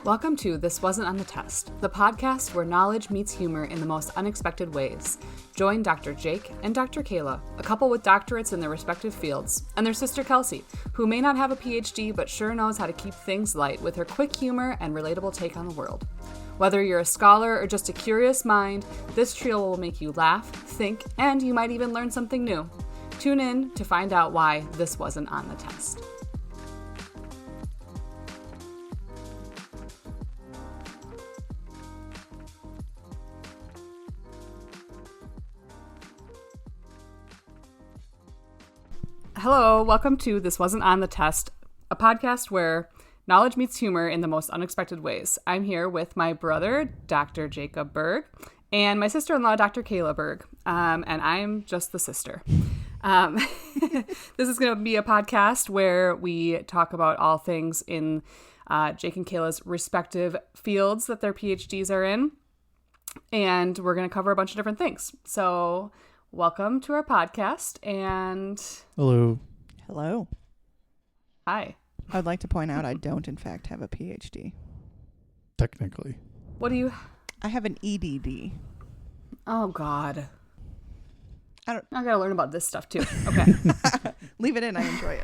Welcome to This Wasn't on the Test, the podcast where knowledge meets humor in the most unexpected ways. Join Dr. Jake and Dr. Kayla, a couple with doctorates in their respective fields, and their sister Kelsey, who may not have a PhD but sure knows how to keep things light with her quick humor and relatable take on the world. Whether you're a scholar or just a curious mind, this trio will make you laugh, think, and you might even learn something new. Tune in to find out why this wasn't on the test. Hello, welcome to This Wasn't on the Test, a podcast where knowledge meets humor in the most unexpected ways. I'm here with my brother, Dr. Jacob Berg, and my sister-in-law, Dr. Kayla Berg, and I'm just the sister. This is going to be a podcast where we talk about all things in Jake and Kayla's respective fields that their PhDs are in, and we're going to cover a bunch of different things. So welcome to our podcast, and Hello. Hi. I would like to point out I don't, in fact, have a PhD. Technically. What do you... I have an EDD. Oh, God. I gotta learn about this stuff, too. Okay. Leave it in. I enjoy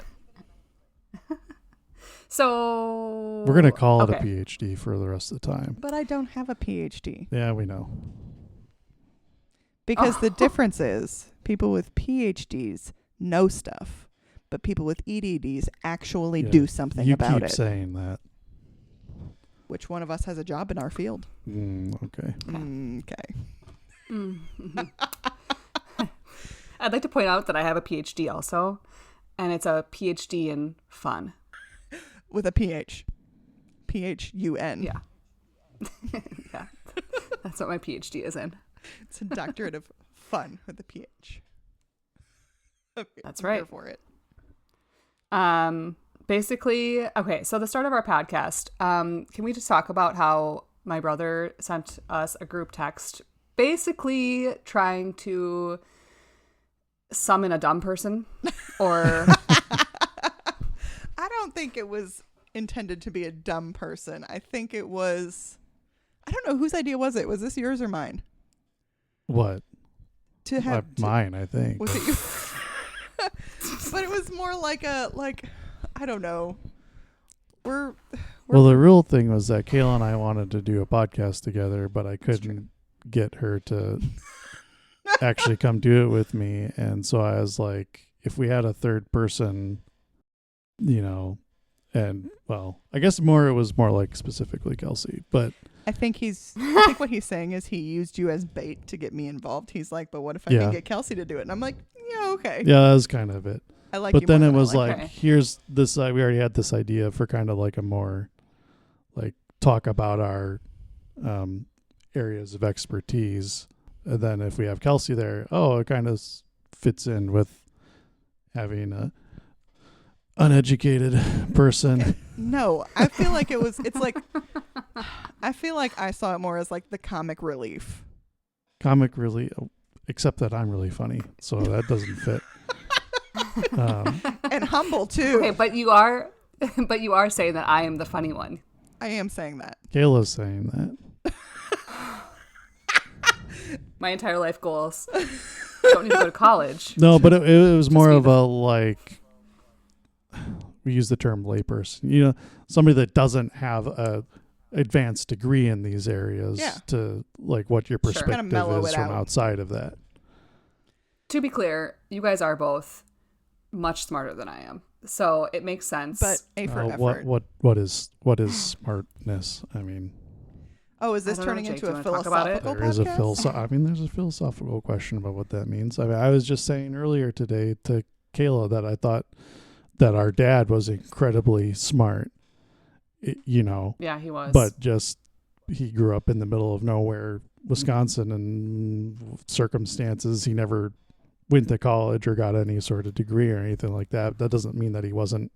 it. So... We're going to call it a PhD for the rest of the time. But I don't have a PhD. Yeah, we know. Because the difference is people with PhDs know stuff, but people with EDDs actually do something about it. You keep saying that. Which one of us has a job in our field? Okay. Okay. Mm-hmm. I'd like to point out that I have a PhD also, and it's a PhD in fun. With a PH. P-H-U-N. Yeah. Yeah. That's what my PhD is in. It's a doctorate of fun with a PH. Okay, that's right. Here for it. Basically, okay, so the start of our podcast, can we just talk about how my brother sent us a group text basically trying to summon a dumb person? Or I don't think it was intended to be a dumb person. I think it was, I don't know, whose idea was it? Was this yours or mine? What? To have mine, I think. Was it you? But it was more like I don't know. We're Well, the real thing was that Kayla and I wanted to do a podcast together, but I couldn't get her to actually come do it with me. And so I was like, if we had a third person, and well, I guess it was more like specifically Kelsey, but I think what he's saying is he used you as bait to get me involved. He's like, but what if I can get Kelsey to do it? And I'm like, yeah, okay. Yeah, that was kind of it. I like but you then more it than was I like, here's this, we already had this idea for kind of like a more like talk about our areas of expertise. And then if we have Kelsey there, it kind of fits in with having a uneducated person. No, I feel like I feel like I saw it more as like the comic relief. Comic relief, except that I'm really funny, so that doesn't fit. And humble too. Okay, but you are saying that I am the funny one. I am saying that. Kayla's saying that. My entire life goals. Don't need to go to college. No, but it was more of a like, we use the term layperson. Somebody that doesn't have a advanced degree in these areas to like what your perspective is from outside of that. To be clear, you guys are both much smarter than I am, so it makes sense. But A for effort. What is smartness? I mean, is this turning into a philosophical there is a podcast? there's a philosophical question about what that means. I mean, I was just saying earlier today to Kayla that I thought that our dad was incredibly smart. Yeah, he was. But he grew up in the middle of nowhere, Wisconsin, and circumstances. He never went to college or got any sort of degree or anything like that. That doesn't mean that he wasn't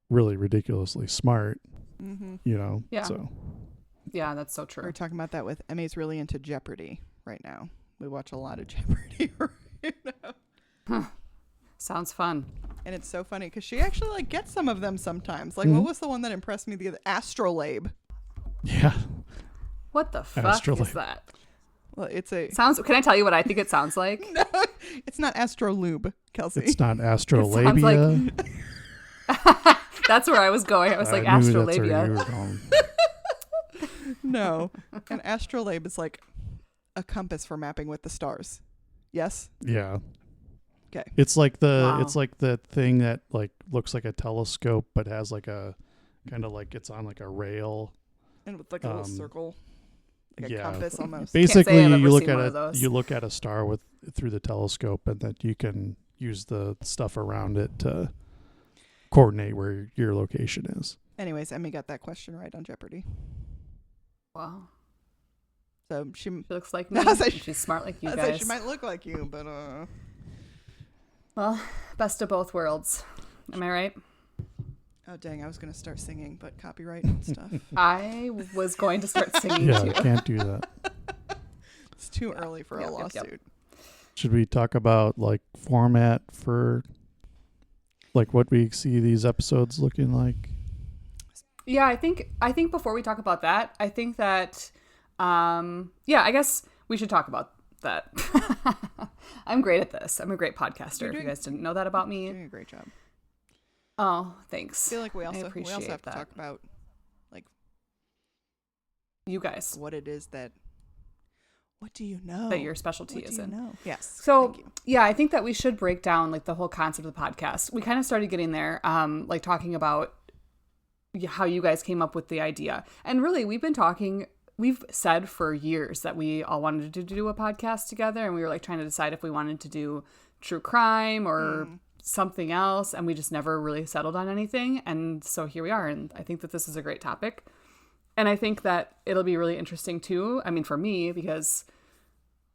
really ridiculously smart. Mm-hmm. Yeah. So. Yeah, that's so true. We're talking about that with Emmy's really into Jeopardy right now. We watch a lot of Jeopardy right now. Huh. Sounds fun. And it's so funny because she actually like gets some of them sometimes. Like, what was the one that impressed me? The Astrolabe. Yeah. What the fuck Astrolabe. is that? Well, it's a Sounds. Can I tell you what I think it sounds like? no. It's not astrolube, Kelsey. It's not Sounds astrolabia. That's where I was going. I was like I knew that's where astrolabia. you were going. No, an astrolabe is like a compass for mapping with the stars. Yes. Yeah. Okay. It's like Wow. it's like the thing that like looks like a telescope but has like a kind of like it's on like a rail. And with like a little circle, like a yeah. compass almost. Basically, I've ever you look seen at one of those. you look at a star with through the telescope, and that you can use the stuff around it to coordinate where your location is. Anyways, Emmy got that question right on Jeopardy. Wow. So she She looks like No, me. I was like- She's smart like you I was like, guys. she might look like you, but Well, best of both worlds. Am I right? oh dang, I was gonna start singing, but copyright and stuff. I was going to start singing Yeah, too. you can't do that. It's too early for Yep, a yep, lawsuit. yep. Should we talk about like format for like what we see these episodes looking like? Yeah, I think before we talk about that, I think that yeah, I guess we should talk about that. I'm great at this. I'm a great podcaster. If you guys didn't know that about You're me. doing a great job. Oh, thanks. I feel like we also appreciate have to that. talk about You guys, what it is that. What do you know? that your specialty What is do you in. know? Yes. So thank you. yeah, I think that we should break down like the whole concept of the podcast. We kind of started getting there, like talking about how you guys came up with the idea. And really, we've said for years that we all wanted to do a podcast together, and we were like trying to decide if we wanted to do true crime or something else, and we just never really settled on anything. And so here we are, and I think that this is a great topic. And I think that it'll be really interesting too. I mean, for me, because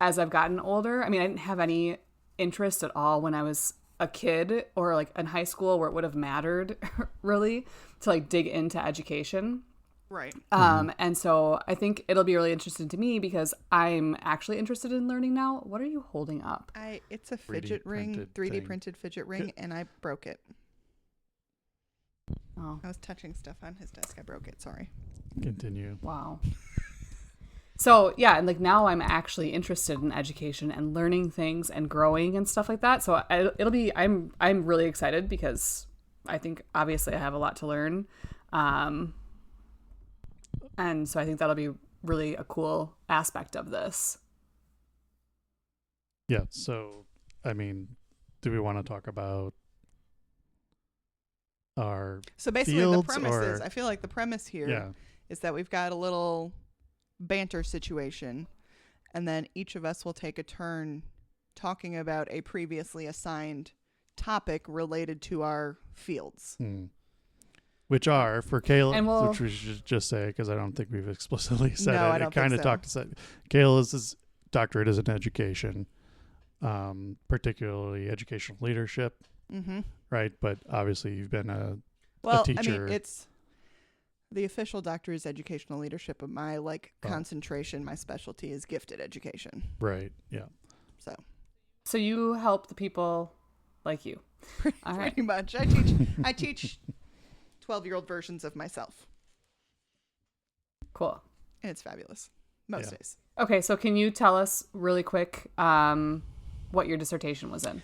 as I've gotten older, I mean, I didn't have any interest at all when I was a kid or like in high school where it would have mattered really to like dig into education. Right. And so I think it'll be really interesting to me because I'm actually interested in learning now. What are you holding up? It's a fidget ring, printed 3D thing. printed fidget ring, and I broke it. Oh, I was touching stuff on his desk. I broke it. Sorry. Continue. wow. So yeah, and like now I'm actually interested in education and learning things and growing and stuff like that. So it'll be I'm really excited because I think obviously I have a lot to learn, and so I think that'll be really a cool aspect of this. Yeah. So, I mean, do we want to talk about our So basically, the fields premise is or- I feel like the premise here is that we've got a little banter situation, and then each of us will take a turn talking about a previously assigned topic related to our fields. which are for Kayla, And we'll- which we should just say because I don't think we've explicitly said No, it. I don't It kind think of so. talked to Kayla's doctorate is in education, particularly educational leadership, Mm-hmm. right? But obviously, you've been a Well, I teacher. mean, it's the official doctor is educational leadership, but my Oh. concentration, my specialty is gifted education. right. Yeah. So So you help the people like you. All right. pretty much, I teach 12-year-old versions of myself, Cool. and it's fabulous most Yeah. days. Okay, so can you tell us really quick what your dissertation was in,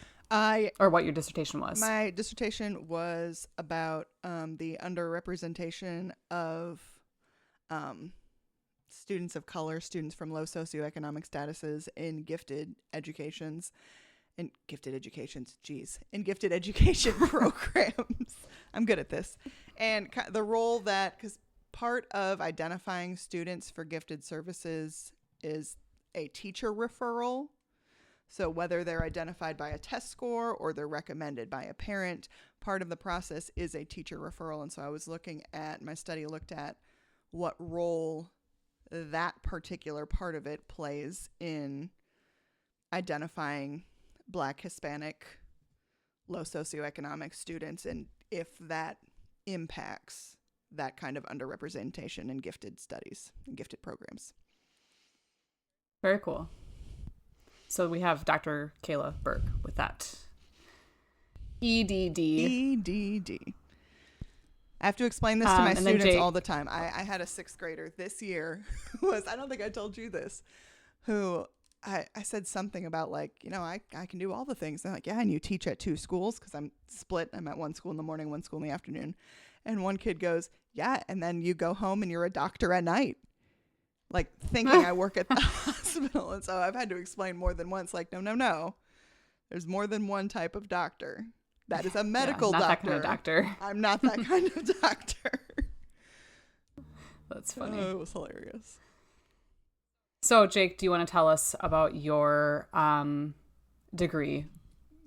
or what your dissertation was? My dissertation was about the underrepresentation of students of color, students from low socioeconomic statuses in gifted education programs. I'm good at this. And the role that, because part of identifying students for gifted services is a teacher referral. So whether they're identified by a test score or they're recommended by a parent, part of the process is a teacher referral. And so I was my study looked at what role that particular part of it plays in identifying Black, Hispanic, low socioeconomic students, and if that impacts that kind of underrepresentation in gifted studies and gifted programs. Very cool. So we have Dr. Kayla Berg with that. EDD. EDD. I have to explain this to my and then students Jake- all the time. I had a 6th grader this year who was, I don't think I told you this, who I said something about like, I can do all the things. They're like, yeah, and you teach at 2 schools because I'm split. I'm at one school in the morning, one school in the afternoon. And one kid goes, yeah, and then you go home and you're a doctor at night. Like thinking I work at the hospital. And so I've had to explain more than once, like, no. There's more than one type of doctor. That is a medical not doctor. That kind of doctor. I'm not that kind of doctor. That's funny. Oh, it was hilarious. So, Jake, do you want to tell us about your degree?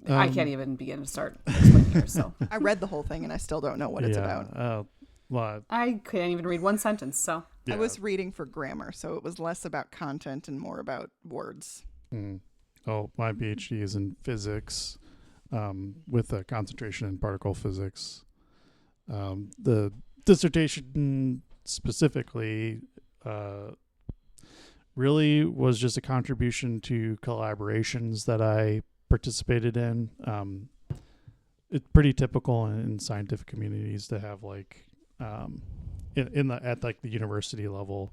I can't even begin to start explaining yours. So I read the whole thing and I still don't know what it's about. Well, I couldn't even read one sentence. So I was reading for grammar, so it was less about content and more about words. Oh, my PhD is in physics, with a concentration in particle physics. The dissertation specifically really was just a contribution to collaborations that I participated in. It's pretty typical in scientific communities to have like at like the university level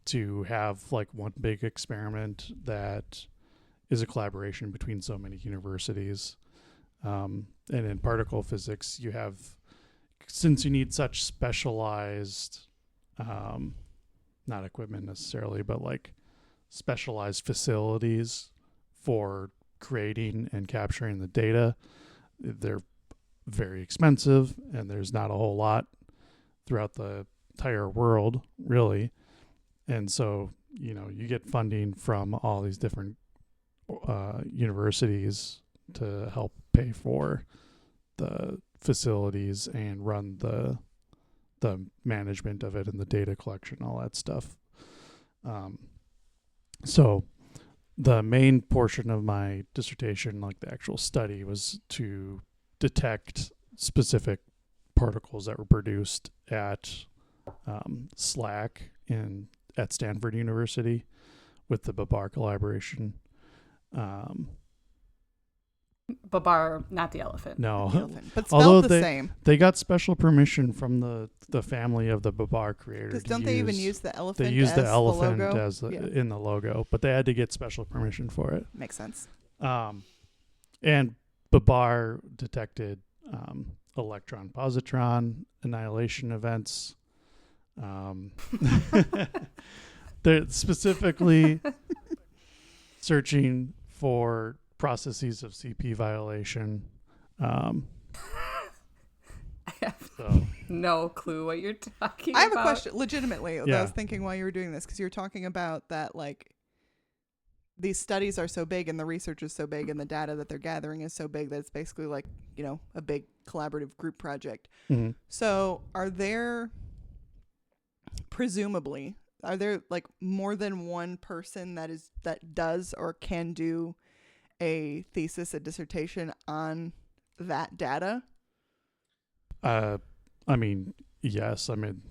to have like one big experiment that is a collaboration between so many universities. And in particle physics, you have, since you need such specialized, not equipment necessarily, but like specialized facilities for creating and capturing the data, they're very expensive and there's not a whole lot throughout the entire world, really. And so, you get funding from all these different universities to help pay for the facilities and run the management of it and the data collection, all that stuff. So the main portion of my dissertation, like the actual study, was to detect specific particles that were produced at SLAC at Stanford University with the Babar collaboration. Babar, not the elephant. No, The elephant, but spelled the same. They got special permission from the family of the Babar creator. Because don't they even use the elephant? They use the elephant logo? as in the logo, but they had to get special permission for it. Makes sense. And Babar detected electron-positron annihilation events. They're specifically searching for processes of CP violation. I have no clue what you're talking about. I have a question, legitimately. Yeah. I was thinking while you were doing this, because you're talking about that, like, these studies are so big and the research is so big and the data that they're gathering is so big that it's basically like, a big collaborative group project. Mm-hmm. So presumably, are there like more than one person that does or can do a thesis, a dissertation on that data? I mean, yes. I mean,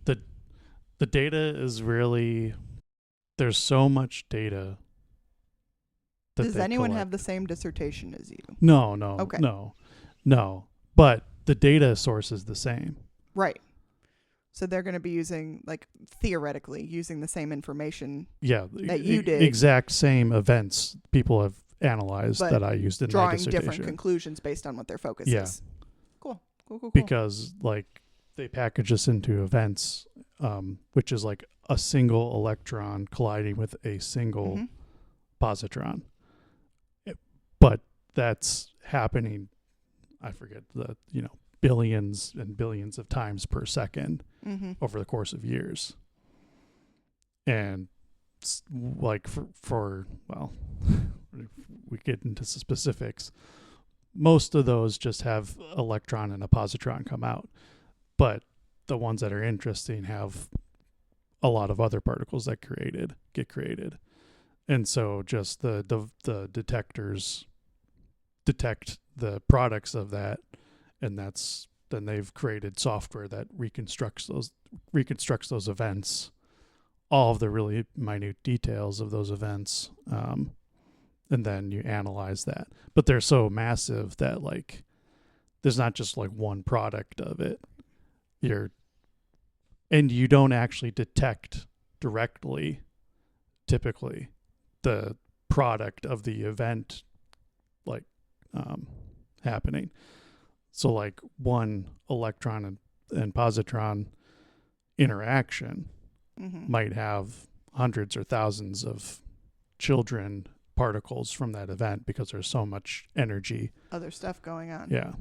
the data is really, there's so much data. Does anyone have the same dissertation as you? No. Okay. No. But the data source is the same. Right. So they're going to be using, like, theoretically, using the same information. Yeah. That you did. Exact same events people have analyzed that I used in my dissertation. Drawing different conclusions based on what their focus is. Cool. Because, like, they package this into events, which is like a single electron colliding with a single positron. But that's happening, I forget billions and billions of times per second over the course of years. And like we get into specifics, most of those just have electron and a positron come out, but the ones that are interesting have a lot of other particles that get created. And so just the detectors detect the products of that, and then they've created software that reconstructs those events, all of the really minute details of those events, and then you analyze that. But they're so massive that, like, there's not just like one product of it. and you don't actually detect directly, typically, the product of the event like happening. So like one electron and positron interaction might have hundreds or thousands of children particles from that event because there's so much energy, other stuff going on. Yeah.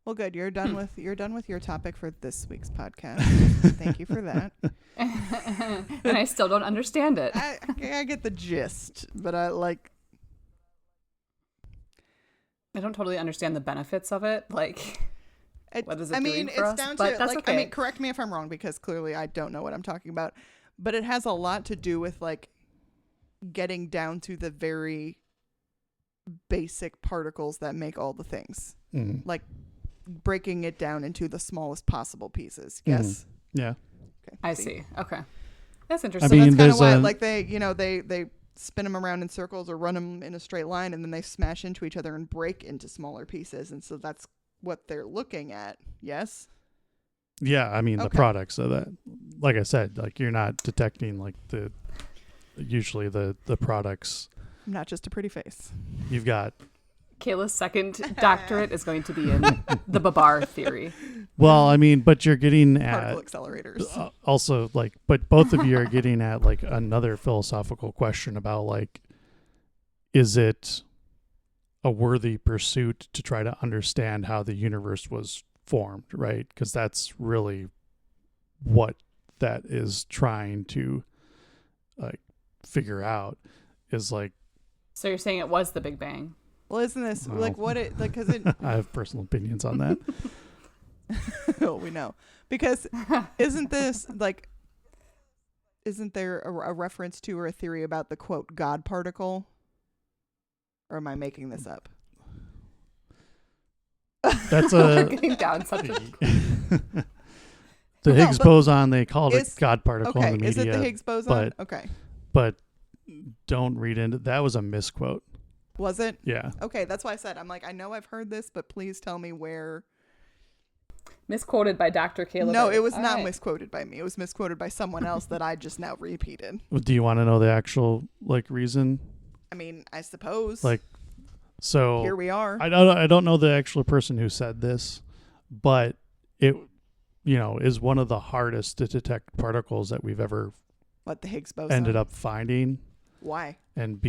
Well, good. You're done with your topic for this week's podcast. Thank you for that. And I still don't understand it. I get the gist, but I don't totally understand the benefits of it. Like, what is it doing for us? Down but to that's like, okay. correct me if I'm wrong because clearly I don't know what I'm talking about. But it has a lot to do with like getting down to the very basic particles that make all the things. Like breaking it down into the smallest possible pieces. Yes. Yeah. Okay. I see. Okay. That's I interesting. mean, That's kind of why, there's like they spin them around in circles or run them in a straight line, and then they smash into each other and break into smaller pieces, and so that's what they're looking at. Yes. Yeah, I mean, the Okay. products of that, like I said, like you're not detecting like usually the products. Not just a pretty face. You've got, Kayla's second doctorate is going to be in the Babar theory. well, I mean, but you're getting Particle at accelerators. also like, but both of you are getting at like another philosophical question about like, is it a worthy pursuit to try to understand how the universe was formed, right? Because that's really what that is trying to like figure out is like, So you're saying it was the Big Bang? Well, isn't this Well. like what it like? Because it. I have personal opinions on that. Oh, we know because isn't there a reference to or a theory about the quote God particle? Or am I making this up? That's Getting down such a... the No, Higgs but boson. They called it is- God particle Okay, in the is media. it the Higgs boson? but- Okay, But don't read into that. Was a misquote. was it? Yeah. Okay, that's why I said I'm like I know I've heard this, but please tell me where. Misquoted by Dr. Kayla. No, Bird. it was All not right. misquoted by me. It was misquoted by someone else that I just now repeated. Do you want to know the actual like reason? I mean, I suppose. Like, so Here we are. I don't know the actual person who said this, but it, is one of the hardest to detect particles that we've ever What the Higgs boson ended up finding, Why? and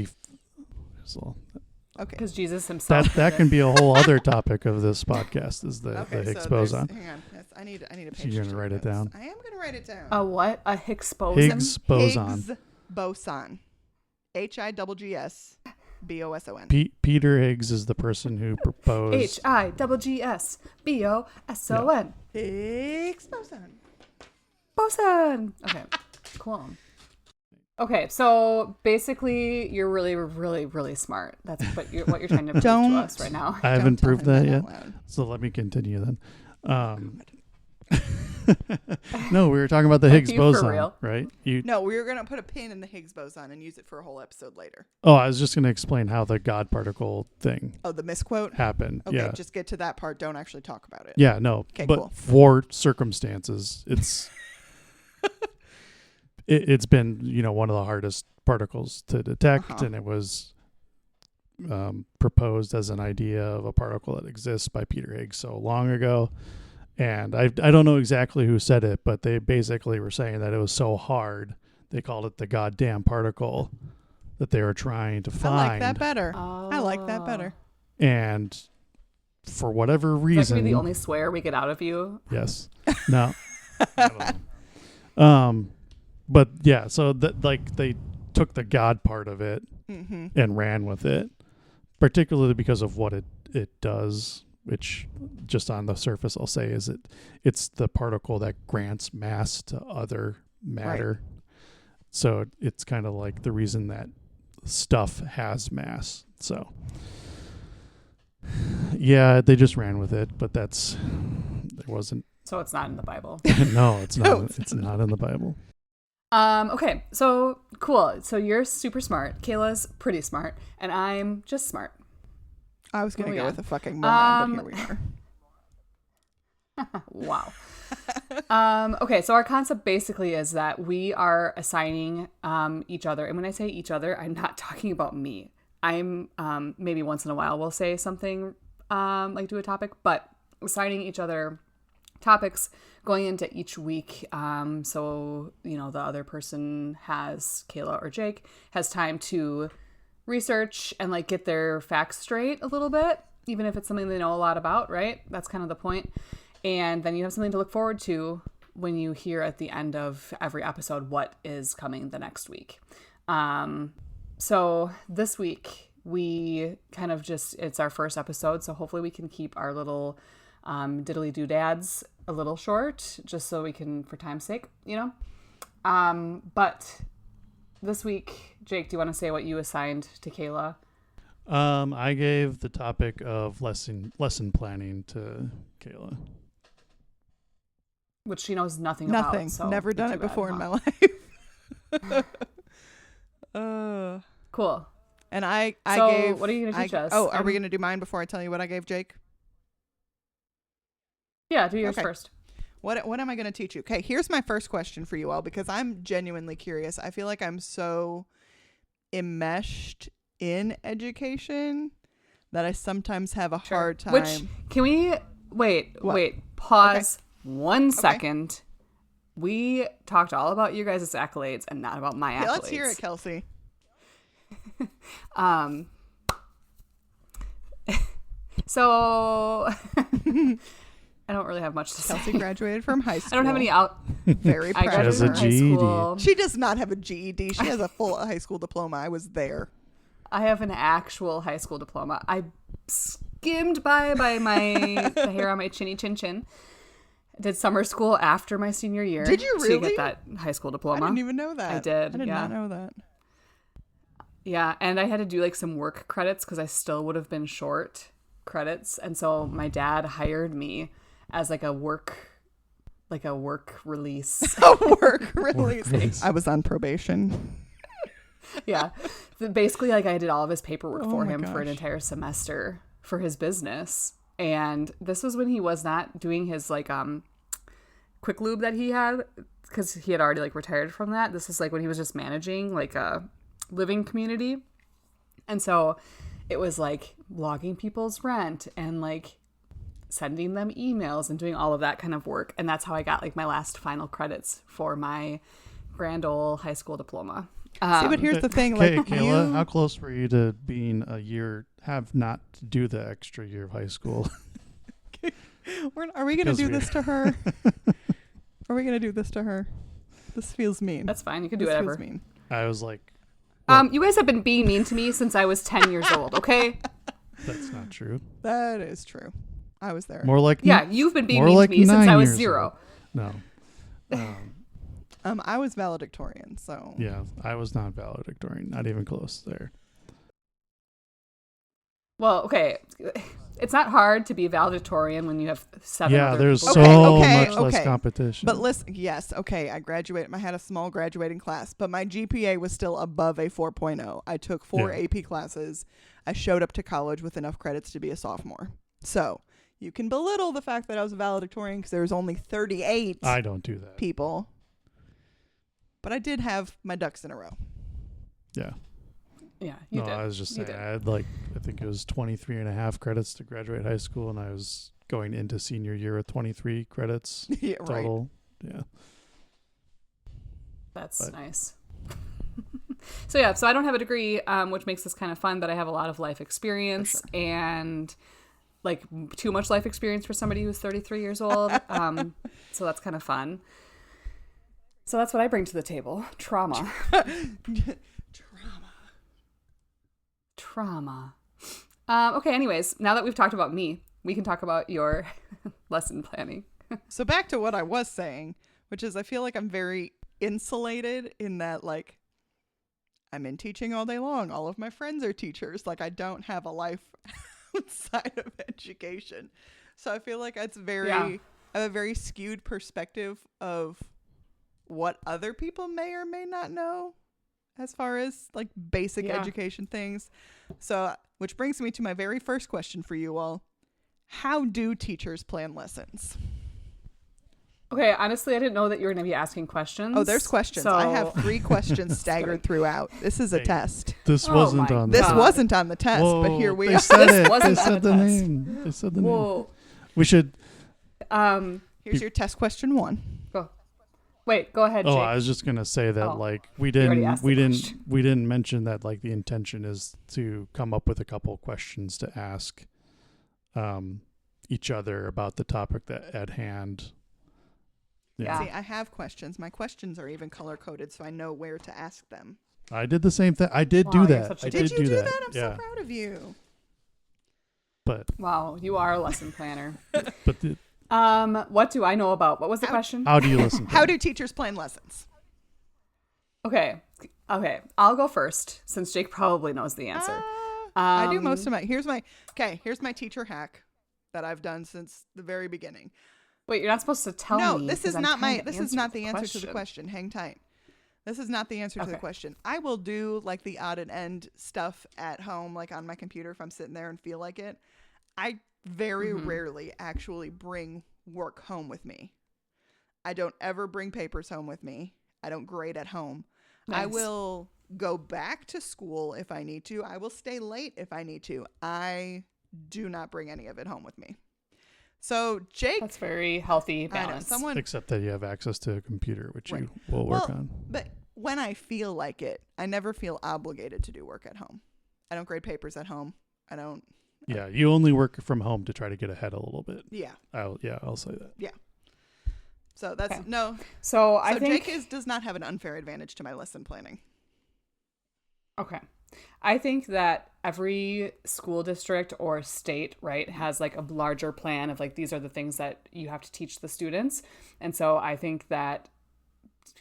so Okay. Because Jesus himself. that can be a whole other topic of this podcast is the Okay, Higgs so boson. hang on. Yes, I need a page. So you're to gonna take write it notes. down? I am gonna write it down. A what? A Higgs boson? Higgs boson. Higgs boson. HIGGS Peter Higgs is the person who proposed. HIGGS BOSON. Higgs boson. Boson. Okay, cool. Okay, so basically, you're really, really, really smart. That's what you're trying to prove to Don't. us right now. I haven't Don't tell proved him that yet. out loud. So let me continue then. No, we were talking about the Higgs you for boson, real? right? No, we were gonna put a pin in the Higgs boson and use it for a whole episode later. Oh, I was just going to explain how the God particle thing Oh, the misquote. happened. Okay, Yeah. just get to that part. Don't actually talk about it. Yeah, no. Okay, but cool. for circumstances, it's been, one of the hardest particles to detect, Uh-huh. and it was proposed as an idea of a particle that exists by Peter Higgs so long ago. And I don't know exactly who said it, but they basically were saying that it was so hard, they called it the goddamn particle that they were trying to find. I like that better. I like that better. And for whatever Is that reason, gonna be the only swear we get out of you? yes, no, I don't know. But yeah, so that like they took the God part of it Mm-hmm. and ran with it, particularly because of what it does, which just on the surface I'll say is it's the particle that grants mass to other matter. Right. So it's kind of like the reason that stuff has mass. So yeah, they just ran with it, but it wasn't. So it's not in the Bible. No, it's not. No, it's not in the Bible. Okay, so cool. So you're super smart. Kayla's pretty smart, and I'm just smart. I was gonna Oh, go yeah. with a fucking moron, but here we are. Wow. Okay, so our concept basically is that we are assigning each other, and when I say each other, I'm not talking about me. I'm maybe once in a while we'll say something like do a topic, but assigning each other topics going into each week. So, you know, the other person has, Kayla or Jake, has time to research and like get their facts straight a little bit, even if it's something they know a lot about, right? That's kind of the point. And then you have something to look forward to when you hear at the end of every episode what is coming the next week. So this week we kind of just, it's our first episode, so hopefully we can keep our little diddly doodads a little short, just so we can, for time's sake, you know. But this week, Jake, do you want to say what you assigned to Kayla? I gave the topic of lesson planning to Kayla, which she knows nothing about. So never done it before in my life. Cool. And I so gave. What are you going to teach us? Oh, are we going to do mine before I tell you what I gave Jake? Yeah, do yours first. What am I going to teach you? Okay, here's my first question for you all, because I'm genuinely curious. I feel like I'm so enmeshed in education that I sometimes have a hard time. Which, can we wait, pause 1 second. We talked all about you guys' accolades and not about my accolades. Let's hear it, Kelsey. So I don't really have much to say. Kelsey graduated from high school. I don't have any out. Very proud. I graduated from high school. She does not have a GED. She has a full high school diploma. I was there. I have an actual high school diploma. I skimmed by the hair on my chinny chin chin. Did summer school after my senior year. Did you really? To get that high school diploma. I didn't even know that. I did. I did not know that. Yeah, and I had to do like some work credits because I still would have been short credits, and so my dad hired me as like a work release. A work release. I was on probation. Yeah, basically like I did all of his paperwork for him for an entire semester for his business, and this was when he was not doing his like quick lube that he had, because he had already like retired from that. This is like when he was just managing like a living community, and so it was like logging people's rent and like sending them emails and doing all of that kind of work, and that's how I got like my last final credits for my grand old high school diploma. See, but here's the thing, like Kayla, how close were you to being a year, have not to do the extra year of high school? Are we going to do this to her? Are we going to do this to her? This feels mean. That's fine. You can do whatever. Feels mean. I was like, you guys have been being mean to me since I was 10 years old, okay? That's not true. That is true. I was there. More like you've been being mean to me since I was 0. No. I was valedictorian, so. Yeah, I was not valedictorian. Not even close there. Well, okay. It's not hard to be valedictorian when you have 7 Yeah, other there's people. so much less competition. But listen, yes, okay, I graduated. I had a small graduating class, but my GPA was still above a 4.0. I took 4 AP classes. I showed up to college with enough credits to be a sophomore. So you can belittle the fact that I was a valedictorian because there was only 38 I don't do that. people. But I did have my ducks in a row. Yeah. Yeah, you did. I was just saying, I had like, I think it was 23 and a half credits to graduate high school, and I was going into senior year with 23 credits total. Right. Yeah. That's nice. So I don't have a degree, which makes this kind of fun, but I have a lot of life experience and like too much life experience for somebody who's 33 years old. So that's kind of fun. So that's what I bring to the table. Trauma. Okay, anyways, now that we've talked about me, we can talk about your lesson planning. So back to what I was saying, which is I feel like I'm very insulated in that, like, I'm in teaching all day long. All of my friends are teachers. Like, I don't have a life outside of education. So I feel like I have a very skewed perspective of what other people may or may not know as far as like basic education things. So, which brings me to my very first question for you all. How do teachers plan lessons? Okay, honestly, I didn't know that you were going to be asking questions. Oh, there's questions. So... I have 3 questions staggered throughout. This is a test. This Oh wasn't my on This God. wasn't on the test, but here we they are. said This it. wasn't They on said the the test. name. They said the name. Whoa. We should. Here's your test question 1. Go. Wait, go ahead, Jake. Oh, I was just gonna say that Oh, like already asked the question. we didn't mention that like the intention is to come up with a couple questions to ask each other about the topic that at hand. Yeah. See, I have questions. My questions are even color coded, so I know where to ask them. I did the same thing. I did Wow, do you're that. such a I good- Did did you do that. I'm so proud of you. But Wow, you are a lesson planner. the, What do I know about? What was the question? how do you listen? How do teachers plan lessons? Okay, I'll go first since Jake probably knows the answer. I do most of my. Here's my teacher hack that I've done since the very beginning. Wait, you're not supposed to tell No, me. this is 'cause I'm not trying my. to This is answer not the answer to the question. Hang tight. This is not the answer to the Okay. question. I will do like the odd and end stuff at home, like on my computer if I'm sitting there and feel like it. I very rarely actually bring work home with me. I don't ever bring papers home with me. I don't grade at home. I Nice. will go back to school if I need to. I will stay late if I need to. I do not bring any of it home with me. So Jake, That's very healthy I know, balance. someone, Except that you have access to a computer, which Right. you will work on. But when I feel like it, I never feel obligated to do work at home. I don't grade papers at home. I don't. Yeah, you only work from home to try to get ahead a little bit. Yeah. I'll say that. Yeah. So that's Okay. no. So I think Jake does not have an unfair advantage to my lesson planning. okay. I think that every school district or state, right, has like a larger plan of like these are the things that you have to teach the students. And so I think that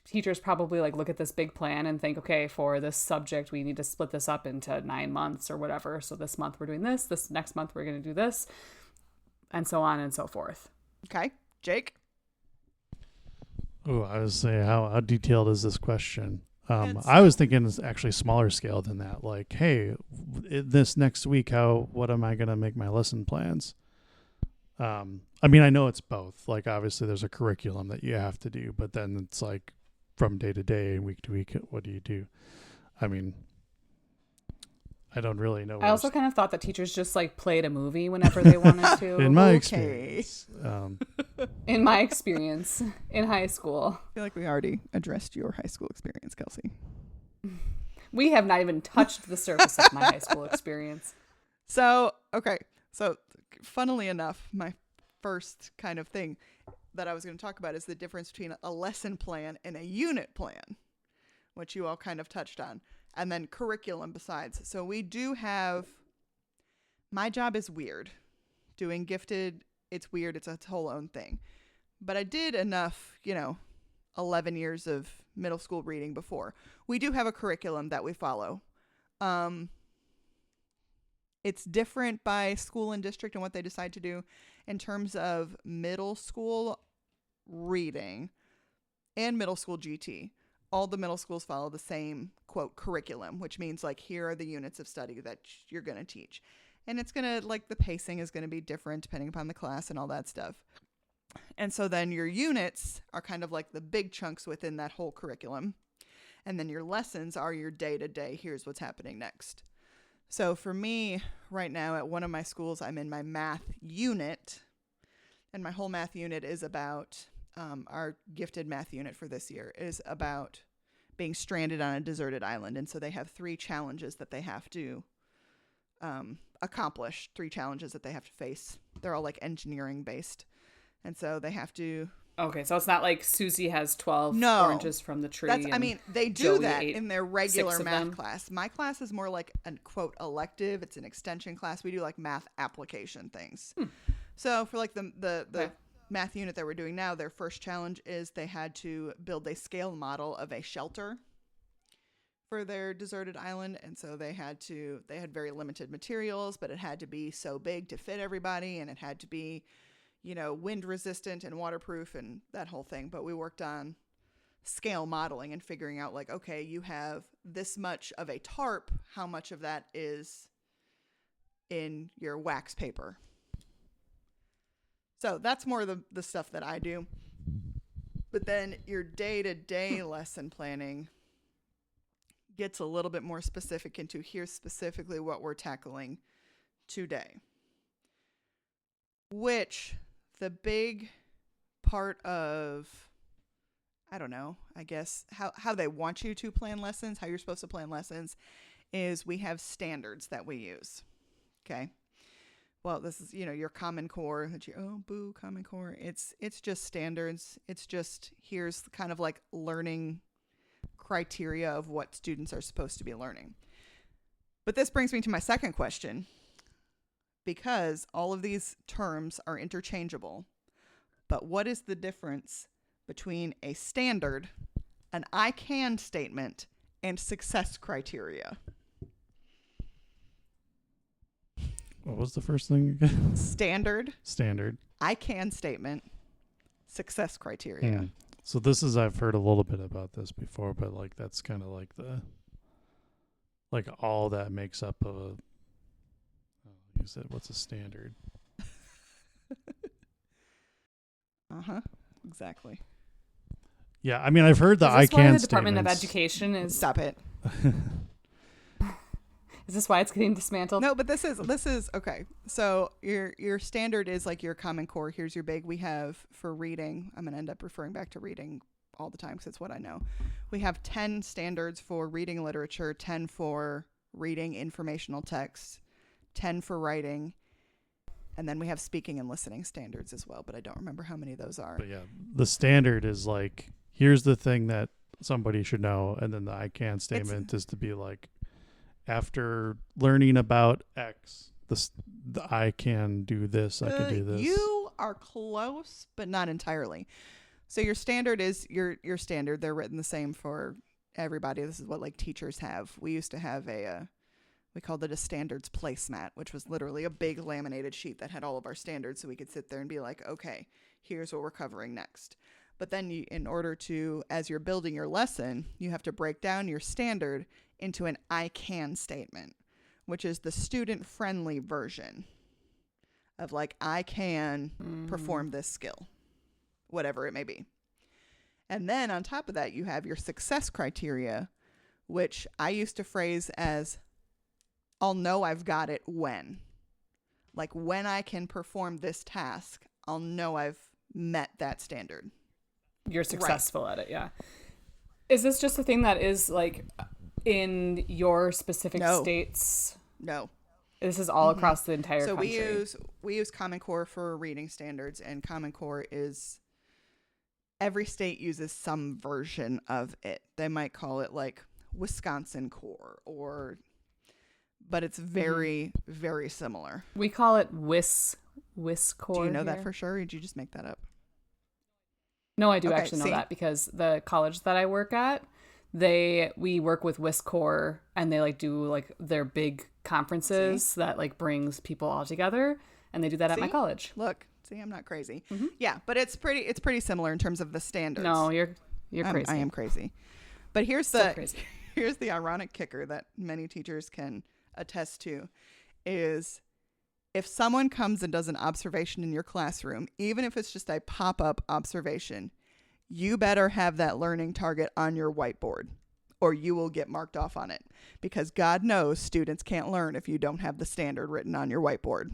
teachers probably like look at this big plan and think, okay, for this subject, we need to split this up into 9 months or whatever. So this month we're doing this next month we're going to do this, and so on and so forth. Okay, Jake. Oh, I was saying, how detailed is this question? It's- I was thinking it's actually smaller scale than that. Like, hey, this next week, what am I going to make my lesson plans? I mean, I know it's both. Like, obviously, there's a curriculum that you have to do, but then it's like from day to day and week to week, what do you do? I mean, I don't really know. I also kind of thought that teachers just like played a movie whenever they wanted to. in my Okay. experience, In my experience in high school. I feel like we already addressed your high school experience, Kelsey. We have not even touched the surface of my high school experience. So, okay. So, funnily enough, my first kind of thing that I was going to talk about is the difference between a lesson plan and a unit plan, which you all kind of touched on, and then curriculum besides. So, we do have, my job is weird. Doing gifted, it's weird. It's a whole own thing. But I did enough, 11 years of middle school reading before. We do have a curriculum that we follow. It's different by school and district and what they decide to do in terms of middle school reading and middle school GT. All the middle schools follow the same, quote, curriculum, which means like here are the units of study that you're going to teach. And it's going to, like, the pacing is going to be different depending upon the class and all that stuff. And so then your units are kind of like the big chunks within that whole curriculum. And then your lessons are your day-to-day, here's what's happening next. So for me, right now at one of my schools, I'm in my math unit. And my whole math unit is about, our gifted math unit for this year is about being stranded on a deserted island. And so they have 3 challenges that they have to accomplish, 3 challenges that they have to face. They're all like engineering based. And so they have to. Okay, so it's not like Susie has 12 No. oranges from the tree. They do Joey that ate in their regular 6 of math them. class. My class is more like a quote elective. It's an extension class. We do like math application things. So for like the Okay. math unit that we're doing now, their first challenge is they had to build a scale model of a shelter for their deserted island. And so they had very limited materials, but it had to be so big to fit everybody, and it had to be, wind resistant and waterproof and that whole thing. But we worked on scale modeling and figuring out like, okay, you have this much of a tarp. How much of that is in your wax paper? So that's more the stuff that I do. But then your day-to-day lesson planning gets a little bit more specific into here's specifically what we're tackling today. Which the big part of, I don't know, I guess how they want you to plan lessons, how you're supposed to plan lessons, is we have standards that we use. Okay. Well, this is, your Common Core that Common Core. It's just standards. It's just, here's kind of like learning criteria of what students are supposed to be learning. But this brings me to my second question, because all of these terms are interchangeable. But what is the difference between a standard, an I can statement, and success criteria? What was the first thing again? Standard, I can statement, success criteria. So this is, I've heard a little bit about this before, but like that's kind of like all that makes up of you said, what's a standard? Exactly. Yeah, I mean, I've heard the I can statements. The Department of Education is... Stop it. Is this why it's getting dismantled? No, but this is okay. So your standard is like your Common Core. Here's your big. We have for reading. I'm going to end up referring back to reading all the time because it's what I know. We have 10 standards for reading literature, 10 for reading informational text, 10 for writing, and then we have speaking and listening standards as well, but I don't remember how many of those are. But yeah, the standard is like, here's the thing that somebody should know, and then the I can statement is to be like, after learning about X, the I can do this, I can do this. You are close, but not entirely. So your standard is your standard. They're written the same for everybody. This is what like teachers have. We used to have we called it a standards placemat, which was literally a big laminated sheet that had all of our standards, so we could sit there and be like, okay, here's what we're covering next. But then in order to, as you're building your lesson, you have to break down your standard into an I can statement, which is the student-friendly version of like, I can perform this skill, whatever it may be. And then on top of that, you have your success criteria, which I used to phrase as, I'll know I've got it when. Like when I can perform this task, I'll know I've met that standard. You're successful at it, yeah. Is this just a thing that is like in your specific states? No. This is all across the entire country. So we use Common Core for reading standards, and Common Core is every state uses some version of it. They might call it like Wisconsin Core but it's very, very similar. We call it WIS Core. Do you know that for sure, or did you just make that up? No, I do actually know that because the college that I work at, we work with WIS Core, and they like do like their big conferences that like brings people all together, and they do that at my college. Look, I'm not crazy. Mm-hmm. Yeah, but it's pretty similar in terms of the standards. No, you're crazy. I am crazy. But here's the ironic kicker that many teachers can attest to is if someone comes and does an observation in your classroom, even if it's just a pop-up observation, you better have that learning target on your whiteboard or you will get marked off on it, because God knows students can't learn if you don't have the standard written on your whiteboard.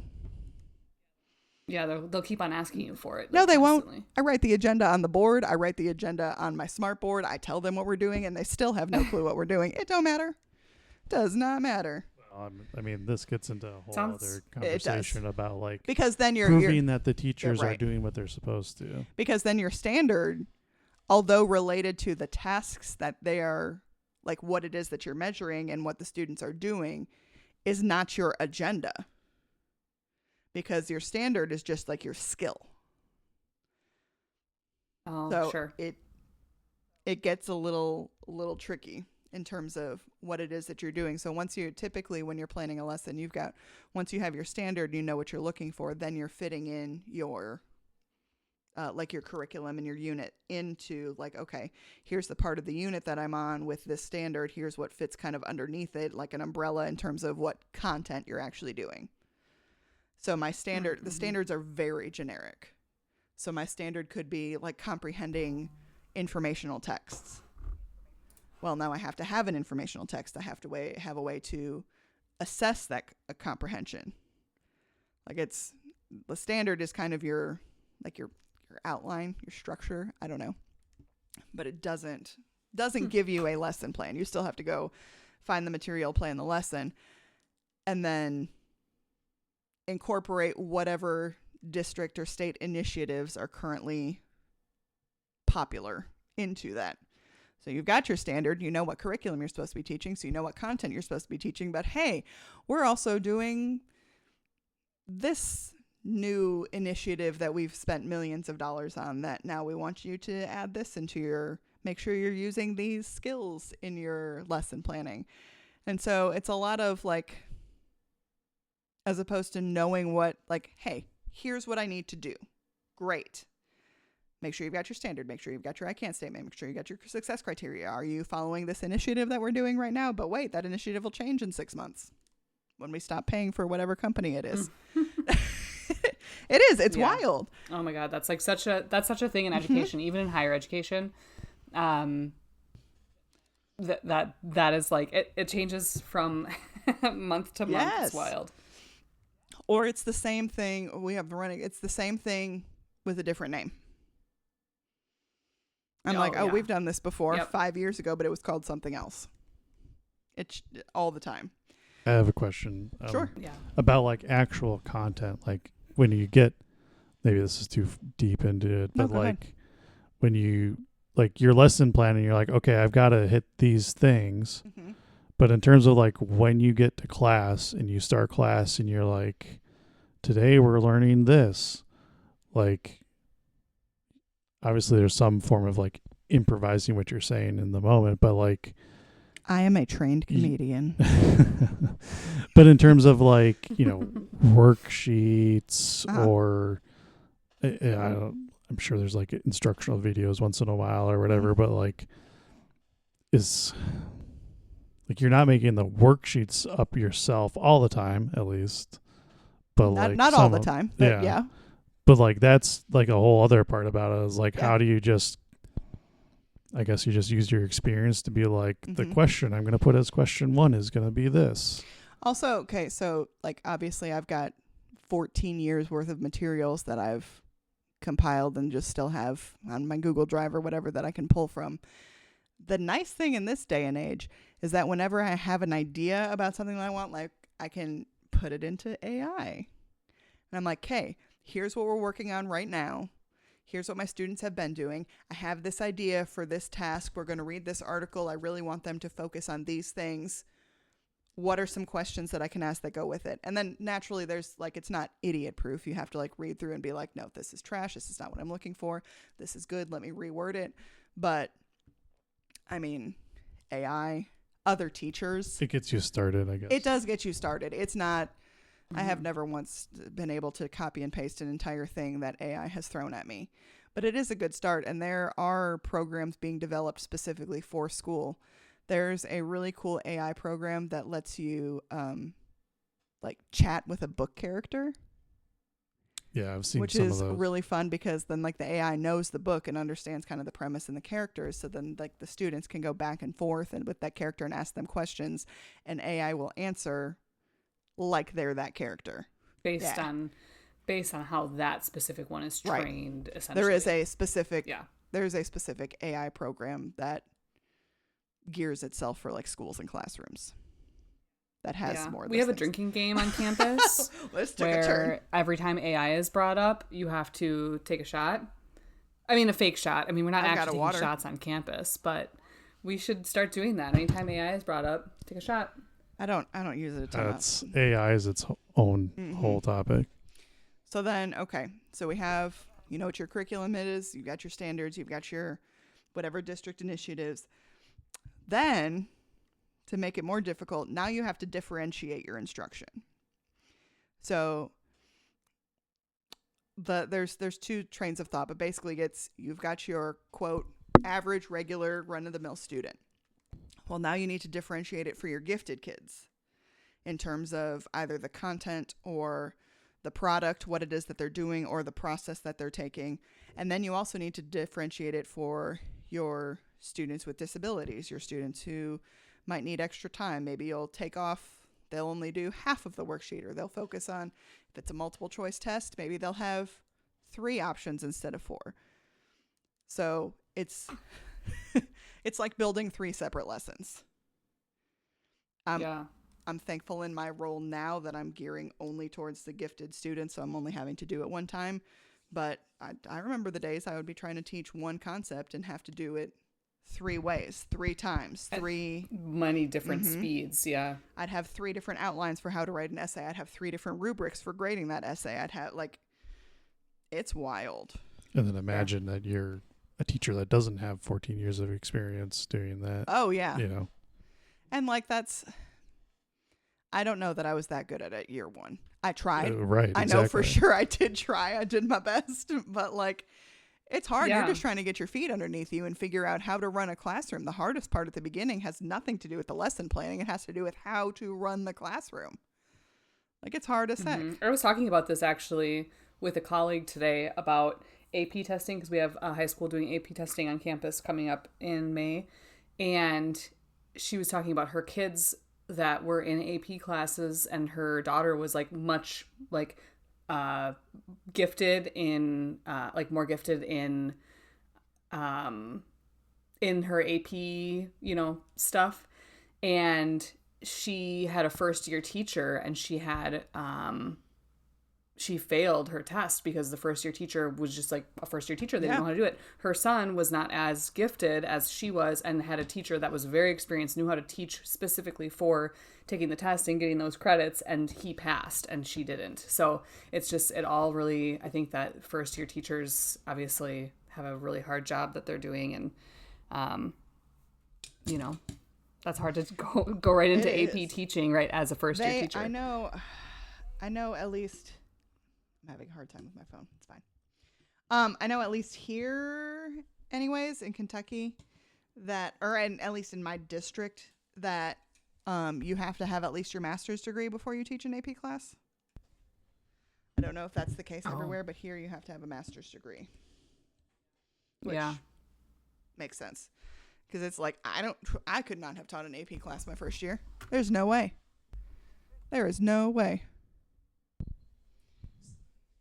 Yeah, they'll keep on asking you for it. No, they won't. I write the agenda on the board. I write the agenda on my smart board. I tell them what we're doing, and they still have no clue what we're doing. It don't matter. Does not matter. I mean, this gets into a whole other conversation about like, because then you're proving that the teachers are doing what they're supposed to. Because then your standard, although related to the tasks that they are, like what it is that you're measuring and what the students are doing, is not your agenda. Because your standard is just like your skill. Oh, so sure. It gets a little tricky in terms of what it is that you're doing. So when you're planning a lesson, once you have your standard, you know what you're looking for, then you're fitting in your like your curriculum and your unit into like, okay, here's the part of the unit that I'm on with this standard. Here's what fits kind of underneath it, like an umbrella in terms of what content you're actually doing. So my standard, the standards are very generic. So my standard could be like comprehending informational texts. Well, now I have to have an informational text. I have to have a way to assess that comprehension. Like the standard is kind of your outline, your structure. I don't know, but it doesn't give you a lesson plan. You still have to go find the material, plan the lesson, and then incorporate whatever district or state initiatives are currently popular into that. So you've got your standard, you know what curriculum you're supposed to be teaching, so you know what content you're supposed to be teaching, but hey, we're also doing this new initiative that we've spent millions of dollars on, that now we want you to add this into make sure you're using these skills in your lesson planning. And so it's a lot of as opposed to knowing what, hey, here's what I need to do. Great. Make sure you've got your standard. Make sure you've got your I can't statement. Make sure you got your success criteria. Are you following this initiative that we're doing right now? But wait, that initiative will change in 6 months when we stop paying for whatever company it is. It is. It's wild. Oh my God. That's such a thing in education, even in higher education. That is it changes from month to month. It's wild. Or it's the same thing it's the same thing with a different name. I'm we've done this before 5 years ago, but it was called something else. It's all the time. I have a question. Sure. About actual content, when you get, maybe this is too deep into it, but when you your lesson planning, you're okay, I've got to hit these things. Mm-hmm. But in terms of when you get to class and you start class and you're today we're learning this, obviously there's some form of improvising what you're saying in the moment, but I am a trained comedian. But in terms of worksheets or I'm sure there's instructional videos once in a while or whatever, but is you're not making the worksheets up yourself all the time, at least. But not all the time, but yeah. But that's a whole other part about it is how do you just, I guess you just use your experience to be the question I'm going to put as question 1 is going to be this. Also, okay, so obviously I've got 14 years worth of materials that I've compiled and just still have on my Google Drive or whatever that I can pull from. The nice thing in this day and age is that whenever I have an idea about something that I want, I can put it into AI. And I'm hey, here's what we're working on right now. Here's what my students have been doing. I have this idea for this task. We're going to read this article. I really want them to focus on these things. What are some questions that I can ask that go with it? And then naturally there's it's not idiot proof. You have to read through and be no, this is trash. This is not what I'm looking for. This is good. Let me reword it. But I mean, AI, other teachers. It gets you started, I guess. It does get you started. It's not, I have never once been able to copy and paste an entire thing that AI has thrown at me. But it is a good start. And there are programs being developed specifically for school. There's a really cool AI program that lets you chat with a book character. Yeah, I've seen which some of is those. really fun because then the AI knows the book and understands kind of the premise and the characters. So then the students can go back and forth and with that character and ask them questions, and AI will answer like they're that character based on how that specific one is trained. Right. Essentially, there's a specific AI program that gears itself for schools and classrooms. That has more of we have a drinking game on campus. Let's take a turn. Every time AI is brought up, you have to take a shot. I mean, a fake shot. I mean, we're not actually taking shots on campus, but we should start doing that. Anytime AI is brought up, take a shot. I don't use it a ton. That's AI is its own whole topic. So then, okay. So we have, what your curriculum is. You've got your standards. You've got your whatever district initiatives. Then, to make it more difficult, now you have to differentiate your instruction. So there's two trains of thought, but basically you've got your quote average, regular, run-of-the-mill student. Well, now you need to differentiate it for your gifted kids in terms of either the content or the product, what it is that they're doing, or the process that they're taking. And then you also need to differentiate it for your students with disabilities, your students who might need extra time. Maybe you'll they'll only do half of the worksheet, or they'll focus on, if it's a multiple choice test, maybe they'll have 3 options instead of 4. So it's it's like building 3 separate lessons. I'm thankful in my role now that I'm gearing only towards the gifted students, so I'm only having to do it one time. But I remember the days I would be trying to teach one concept and have to do it 3 ways, 3 times, many different speeds. Yeah. I'd have 3 different outlines for how to write an essay. I'd have 3 different rubrics for grading that essay. I'd have it's wild. And then imagine that you're a teacher that doesn't have 14 years of experience doing that. Oh yeah. You know. And I don't know that I was that good at it year 1. I tried. Right. I know for sure I did try. I did my best, but it's hard. Yeah. You're just trying to get your feet underneath you and figure out how to run a classroom. The hardest part at the beginning has nothing to do with the lesson planning. It has to do with how to run the classroom. It's hard as heck. I was talking about this actually with a colleague today about AP testing, because we have a high school doing AP testing on campus coming up in May. And she was talking about her kids that were in AP classes, and her daughter was much gifted in more gifted in her AP stuff, and she had a first year teacher, and she had she failed her test because the first year teacher was just a first year teacher. They didn't know how to do it. Her son was not as gifted as she was, and had a teacher that was very experienced, knew how to teach specifically for taking the test and getting those credits, and he passed and she didn't. So it's just, it all really, I think that first year teachers obviously have a really hard job that they're doing, and that's hard to go right into AP teaching right as a first year teacher. I know at least, I'm having a hard time with my phone. It's fine. I know at least here, anyways, in Kentucky, at least in my district, that you have to have at least your master's degree before you teach an AP class. I don't know if that's the case everywhere, but here you have to have a master's degree. Which makes sense. Because it's I could not have taught an AP class my first year. There's no way. There is no way.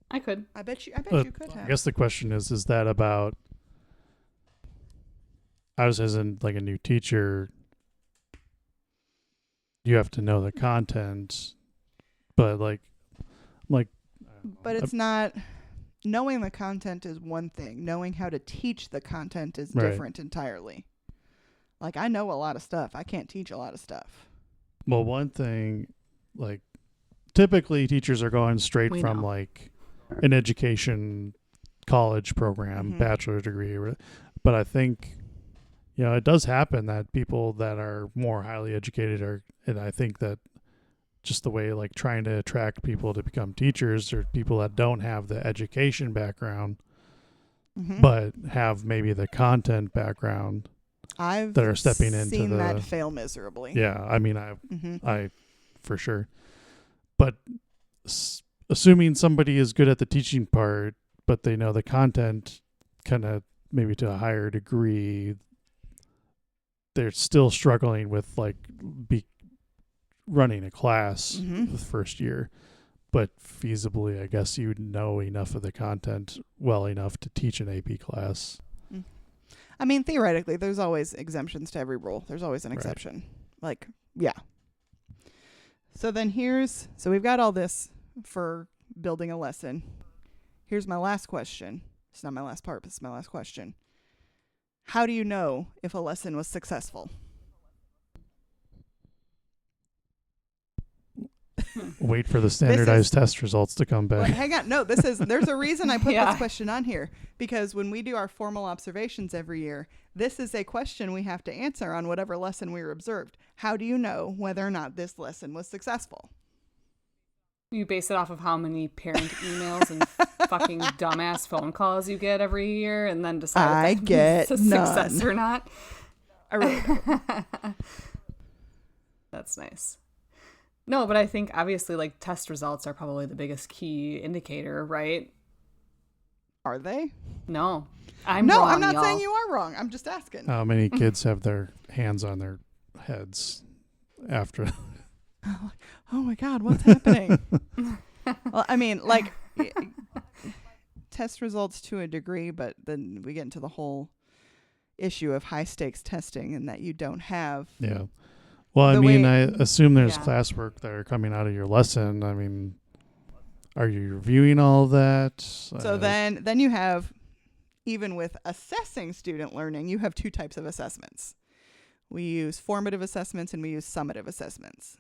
I could. I bet you could have. I guess the question is that about, I was as in a new teacher, you have to know the content, but but it's not, knowing the content is one thing. Knowing how to teach the content is different entirely. I know a lot of stuff. I can't teach a lot of stuff. Well, one thing, typically teachers are going straight from an education college program, bachelor degree, but I think it does happen that people that are more highly educated and I think that just the way trying to attract people to become teachers, or people that don't have the education background but have maybe the content background that are stepping into seen that fail miserably. Yeah, I mean I for sure. But assuming somebody is good at the teaching part, but they know the content kind of maybe to a higher degree, they're still struggling with running a class the first year. But feasibly, I guess you know enough of the content well enough to teach an AP class. I mean, theoretically, there's always exemptions to every rule. There's always an exception. Yeah. So then so we've got all this for building a lesson. Here's my last question. It's not my last part, but it's my last question. How do you know if a lesson was successful? Wait for the standardized test results to come back. Hang on. No, there's a reason I put this question on here, because when we do our formal observations every year, this is a question we have to answer on whatever lesson we were observed. How do you know whether or not this lesson was successful? You base it off of how many parent emails and fucking dumbass phone calls you get every year, and then decide if it's a success or not. I really don't. That's nice. No, but I think obviously like test results are probably the biggest key indicator, right? Are they? No. I'm No, wrong, I'm not y'all. saying you are wrong. I'm just asking. How many kids have their hands on their heads after? Oh my God, what's happening? Well, I mean, like, test results to a degree, but then we get into the whole issue of high stakes testing and that you don't have. Yeah. Well, I The mean, way- I assume there's Yeah. classwork that are coming out of your lesson. I mean, are you reviewing all of that? So then you have, even with assessing student learning, you have two types of assessments. We use formative assessments and we use summative assessments.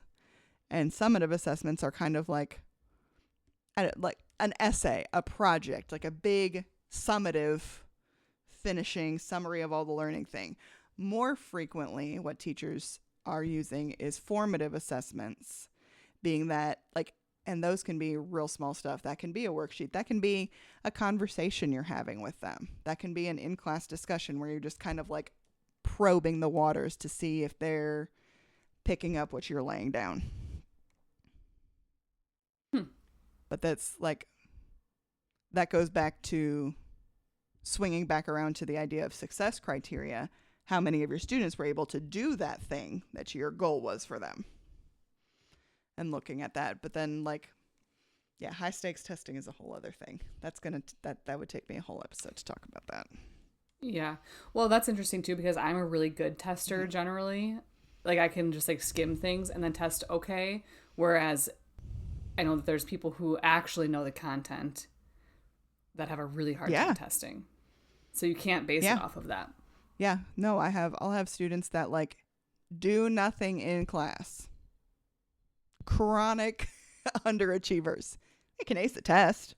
And summative assessments are kind of like an essay, a project, like a big summative finishing summary of all the learning thing. More frequently, what teachers are using is formative assessments, being that like, and those can be real small stuff. That can be a worksheet. That can be a conversation you're having with them. That can be an in-class discussion where you're just kind of like probing the waters to see if they're picking up what you're laying down. But that's like, that goes back to swinging back around to the idea of success criteria. How many of your students were able to do that thing that your goal was for them? And looking at that. But then like, yeah, high stakes testing is a whole other thing. That would take me a whole episode to talk about that. Yeah. Well, that's interesting too because I'm a really good tester generally. Like I can just like skim things and then test okay. Whereas I know that there's people who actually know the content that have a really hard time testing. So you can't base it off of that. Yeah. No, I'll have students that like do nothing in class. Chronic underachievers. They can ace the test.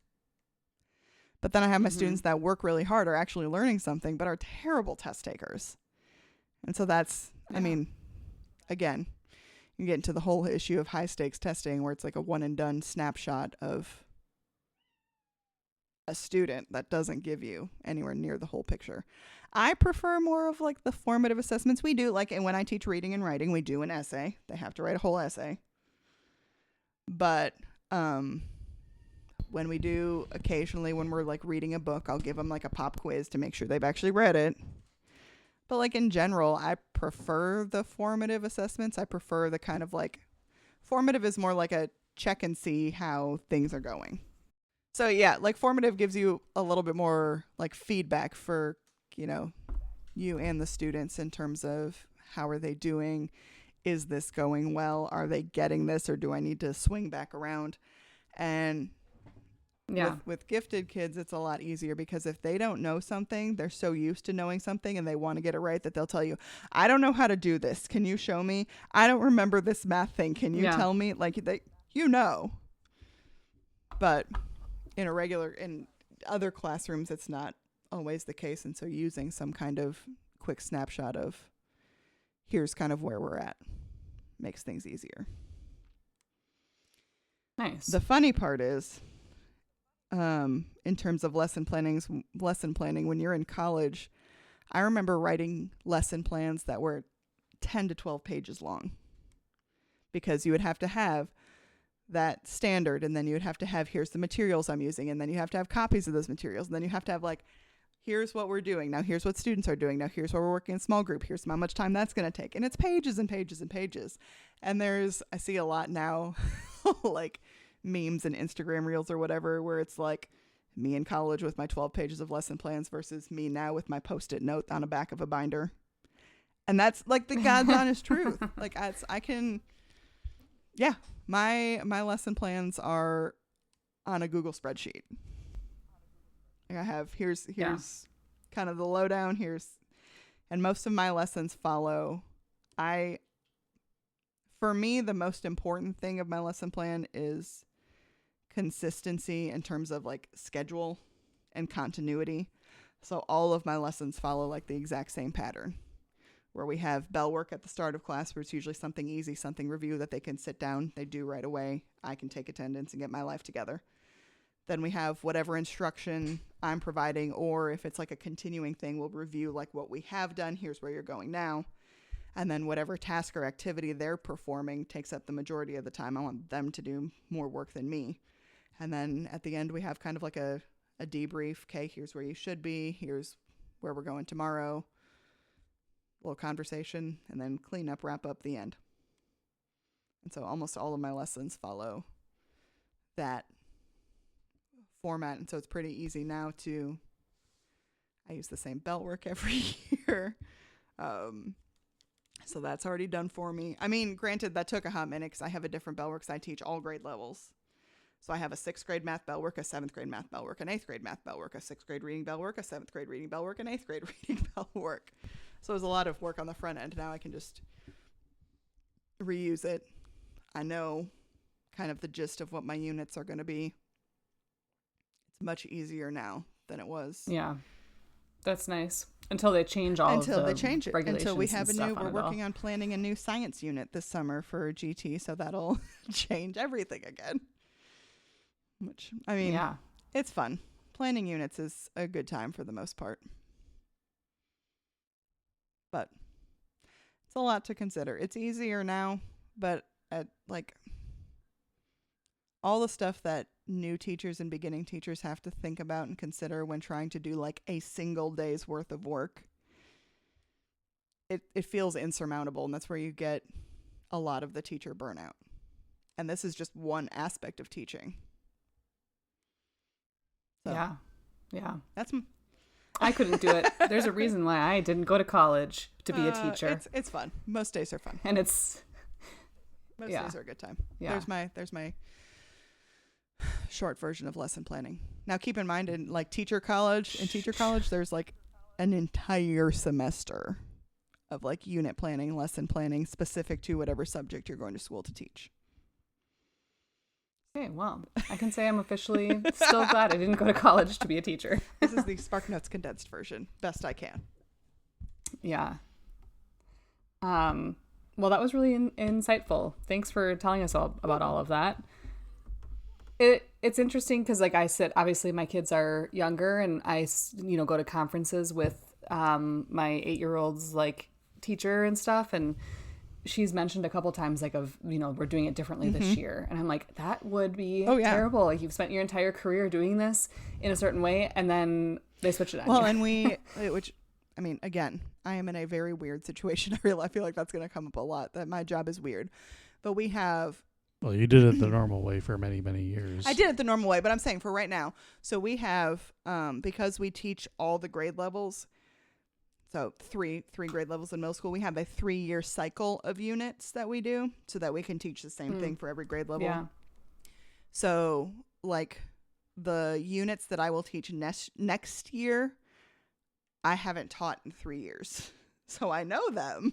But then I have my students that work really hard, are actually learning something, but are terrible test takers. And so that's, I mean, again, you get into the whole issue of high stakes testing where it's like a one and done snapshot of a student that doesn't give you anywhere near the whole picture. I prefer more of like the formative assessments we do. Like, and when I teach reading and writing, we do an essay. They have to write a whole essay. But when we do occasionally, when we're like reading a book, I'll give them like a pop quiz to make sure they've actually read it. But like in general, I prefer the formative assessments. I prefer the kind of like, formative is more like a check and see how things are going. So yeah, like formative gives you a little bit more like feedback for, you know, you and the students in terms of how are they doing? Is this going well? Are they getting this or do I need to swing back around? And with gifted kids, it's a lot easier because if they don't know something, they're so used to knowing something and they want to get it right that they'll tell you, I don't know how to do this. Can you show me? I don't remember this math thing. Can you tell me? Like, but in other classrooms, it's not always the case. And so using some kind of quick snapshot of here's kind of where we're at makes things easier. Nice. The funny part is, in terms of lesson planning, when you're in college, I remember writing lesson plans that were 10 to 12 pages long because you would have to have that standard and then you would have to have, here's the materials I'm using. And then you have to have copies of those materials. And then you have to have like, here's what we're doing. Now here's what students are doing. Now here's where we're working in small group. Here's how much time that's going to take. And it's pages and pages and pages. And I see a lot now, like memes and Instagram reels or whatever, where it's like me in college with my 12 pages of lesson plans versus me now with my Post-it note on the back of a binder. And that's like the God's honest truth. Like my lesson plans are on a Google spreadsheet. Like I have, here's kind of the lowdown, and most of my lessons follow. For me, the most important thing of my lesson plan is consistency in terms of like schedule and continuity. So all of my lessons follow like the exact same pattern where we have bell work at the start of class where it's usually something easy, something review that they can sit down, they do right away. I can take attendance and get my life together. Then we have whatever instruction I'm providing, or if it's like a continuing thing, we'll review like what we have done. Here's where you're going now. And then whatever task or activity they're performing takes up the majority of the time. I want them to do more work than me. And then at the end, we have kind of like a debrief. Okay, here's where you should be. Here's where we're going tomorrow. Little conversation, and then clean up, wrap up, the end. And so almost all of my lessons follow that format. And so it's pretty easy now I use the same belt work every year. So that's already done for me. I mean, granted, that took a hot minute because I have a different belt work because I teach all grade levels. So I have a 6th grade math bell work, a 7th grade math bell work, an 8th grade math bell work, a 6th grade reading bell work, a 7th grade reading bell work, an 8th grade reading bell work. So there's a lot of work on the front end. Now I can just reuse it. I know kind of the gist of what my units are going to be. It's much easier now than it was. Yeah. That's nice. Until they change all until of the they change it. regulations. Until we have we're working on planning a new science unit this summer for GT, so that'll change everything again. Which, I mean, yeah, it's fun. Planning units is a good time for the most part. But it's a lot to consider. It's easier now, but all the stuff that new teachers and beginning teachers have to think about and consider when trying to do like a single day's worth of work, it feels insurmountable, and that's where you get a lot of the teacher burnout. And this is just one aspect of teaching. So, yeah. I couldn't do it. There's a reason why I didn't go to college to be a teacher. It's fun. Most days are fun. And most days are a good time. Yeah. There's my short version of lesson planning. Now keep in mind, in teacher college, there's like an entire semester of like unit planning, lesson planning specific to whatever subject you're going to school to teach. Okay, well, I can say I'm officially still glad I didn't go to college to be a teacher. This is the SparkNotes condensed version, best I can. Yeah. Well, that was really insightful. Thanks for telling us all about all of that. It's interesting because, like I said, obviously my kids are younger, and I, go to conferences with my 8-year-old's teacher and stuff, and she's mentioned a couple times we're doing it differently this year, and I'm like, that would be terrible. Like, you've spent your entire career doing this in a certain way, and then they switch it on. Well, and again, I am in a very weird situation. I feel like that's going to come up a lot, that my job is weird, but we have. Well, you did it the normal way for many, many years. I did it the normal way, but I'm saying for right now. So we have, because we teach all the grade levels, so three grade levels in middle school, we have a 3-year cycle of units that we do so that we can teach the same thing for every grade level. Yeah. So the units that I will teach next year, I haven't taught in 3 years. So I know them,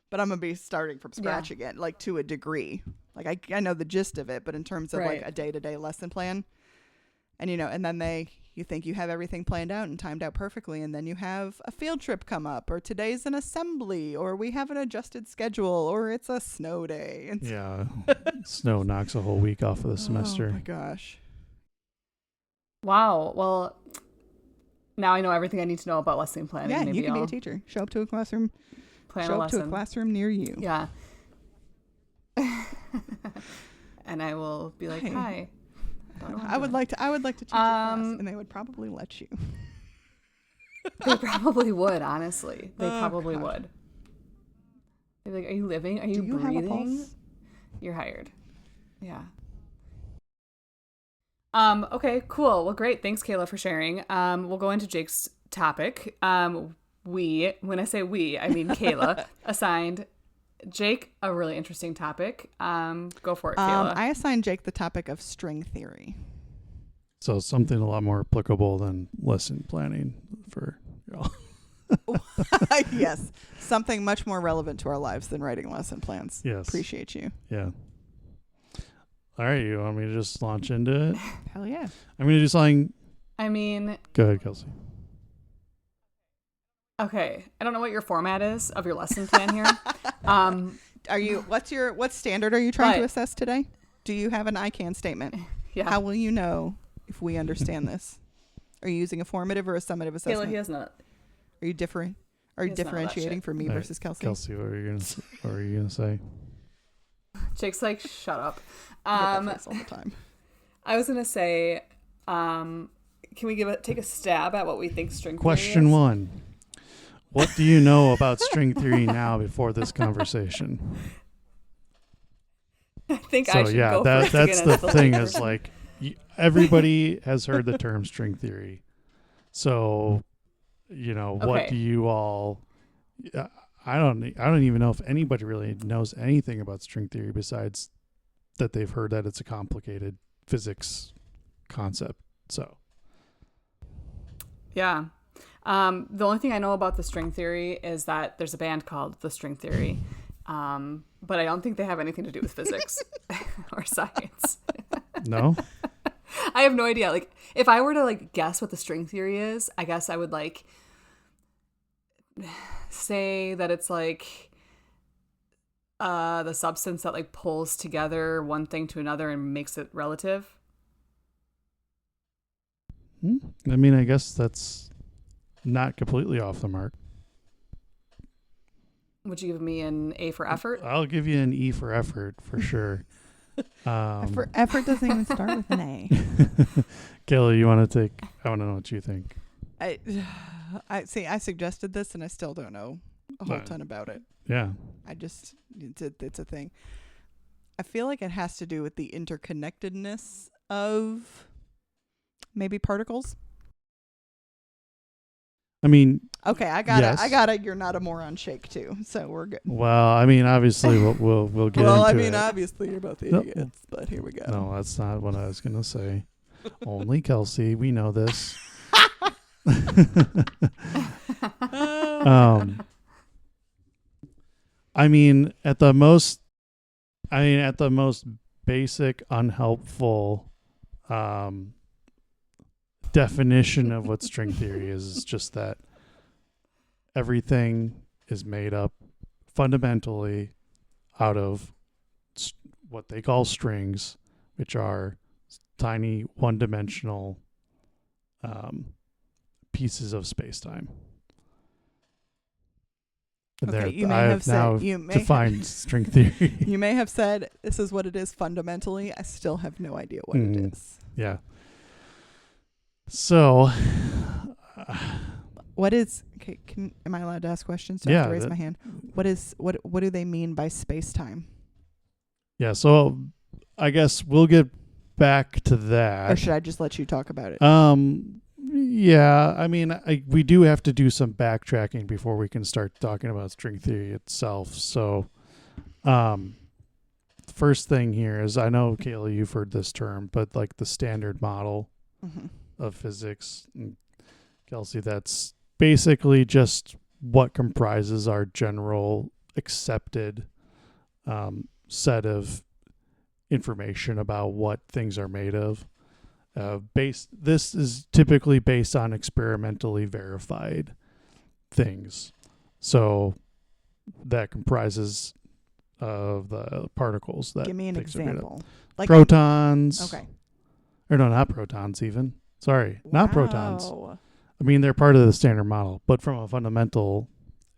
but I'm going to be starting from scratch again, to a degree. I know the gist of it, but in terms of a day-to-day lesson plan, and and then you think you have everything planned out and timed out perfectly, and then you have a field trip come up, or today's an assembly, or we have an adjusted schedule, or it's a snow day. And yeah, snow knocks a whole week off of the semester. Oh my gosh! Wow. Well, now I know everything I need to know about lesson planning. Yeah, maybe you can be a teacher. Show up to a classroom. Show up to a classroom near you. Yeah. And I will be like, hi. I would like to teach a class, and they would probably let you. They probably would, honestly. They probably would. They'd be like, are you living? Are you breathing? Have a pulse? You're hired. Yeah. Okay, cool. Well, great. Thanks, Kayla, for sharing. We'll go into Jake's topic. When I say we, I mean Kayla, assigned Jake a really interesting topic. Go for it, Kayla. I assigned Jake the topic of string theory. So something a lot more applicable than lesson planning for y'all. Yes. Something much more relevant to our lives than writing lesson plans. Yes. Appreciate you. Yeah. All right. You want me to just launch into it? Hell yeah. I'm going to do something. Go ahead, Kelsey. Okay. I don't know what your format is of your lesson plan here. What standard are you trying to assess today? Do you have an I can statement? Yeah. How will you know if we understand this? Are you using a formative or a summative assessment? Kayla, he has not. Are you differing? Are you He doesn't know that differentiating shit. for me All right, versus Kelsey? Kelsey, what are you gonna say? Jake's like, shut up. I get that face all the time. I was gonna say, can we take a stab at what we think string theory Question is? 1. What do you know about string theory now before this conversation? I think So I should go that's first again the as the thing layperson. is like everybody has heard the term string theory. So, what Okay. do you all? I don't even know if anybody really knows anything about string theory besides that they've heard that it's a complicated physics concept. So, Yeah. The only thing I know about the string theory is that there's a band called The String Theory. But I don't think they have anything to do with physics or science. no. I have no idea. Like, if I were to guess what the string theory is, I guess I would say that it's the substance that pulls together one thing to another and makes it relative. I mean, I guess that's not completely off the mark. Would you give me an A for effort? I'll give you an E for effort for sure. For effort doesn't even start with an A. Kayla, you want to take? I want to know what you think. I suggested this and I still don't know a whole ton about it. Yeah. It's a thing. I feel like it has to do with the interconnectedness of maybe particles. I mean, okay, I got yes. it. I got it. You're not a moron, shake too, so we're good. Well, I mean, obviously, we'll get into it. Well, I mean, obviously, you're both idiots, but here we go. No, that's not what I was gonna say. Only Kelsey, we know this. I mean, at the most basic, unhelpful definition of what string theory is just that everything is made up fundamentally out of what they call strings, which are tiny one-dimensional pieces of space-time. Okay, you may I have now defined string theory. You may have said this is what it is fundamentally. I still have no idea what it is. Yeah. So, what is? Okay, am I allowed to ask questions? Do I have to raise my hand? What do they mean by space time? Yeah. So, I guess we'll get back to that. Or should I just let you talk about it? Yeah. I mean, we do have to do some backtracking before we can start talking about string theory itself. So, first thing here is I know, Kayla, you've heard this term, but the standard model of physics, and Kelsey, that's basically just what comprises our general accepted set of information about what things are made of. This is typically based on experimentally verified things. So that comprises of the particles that give me an example. Like protons. Okay. Or no, not protons even. Sorry, not protons. Wow. I mean, they're part of the standard model, but from a fundamental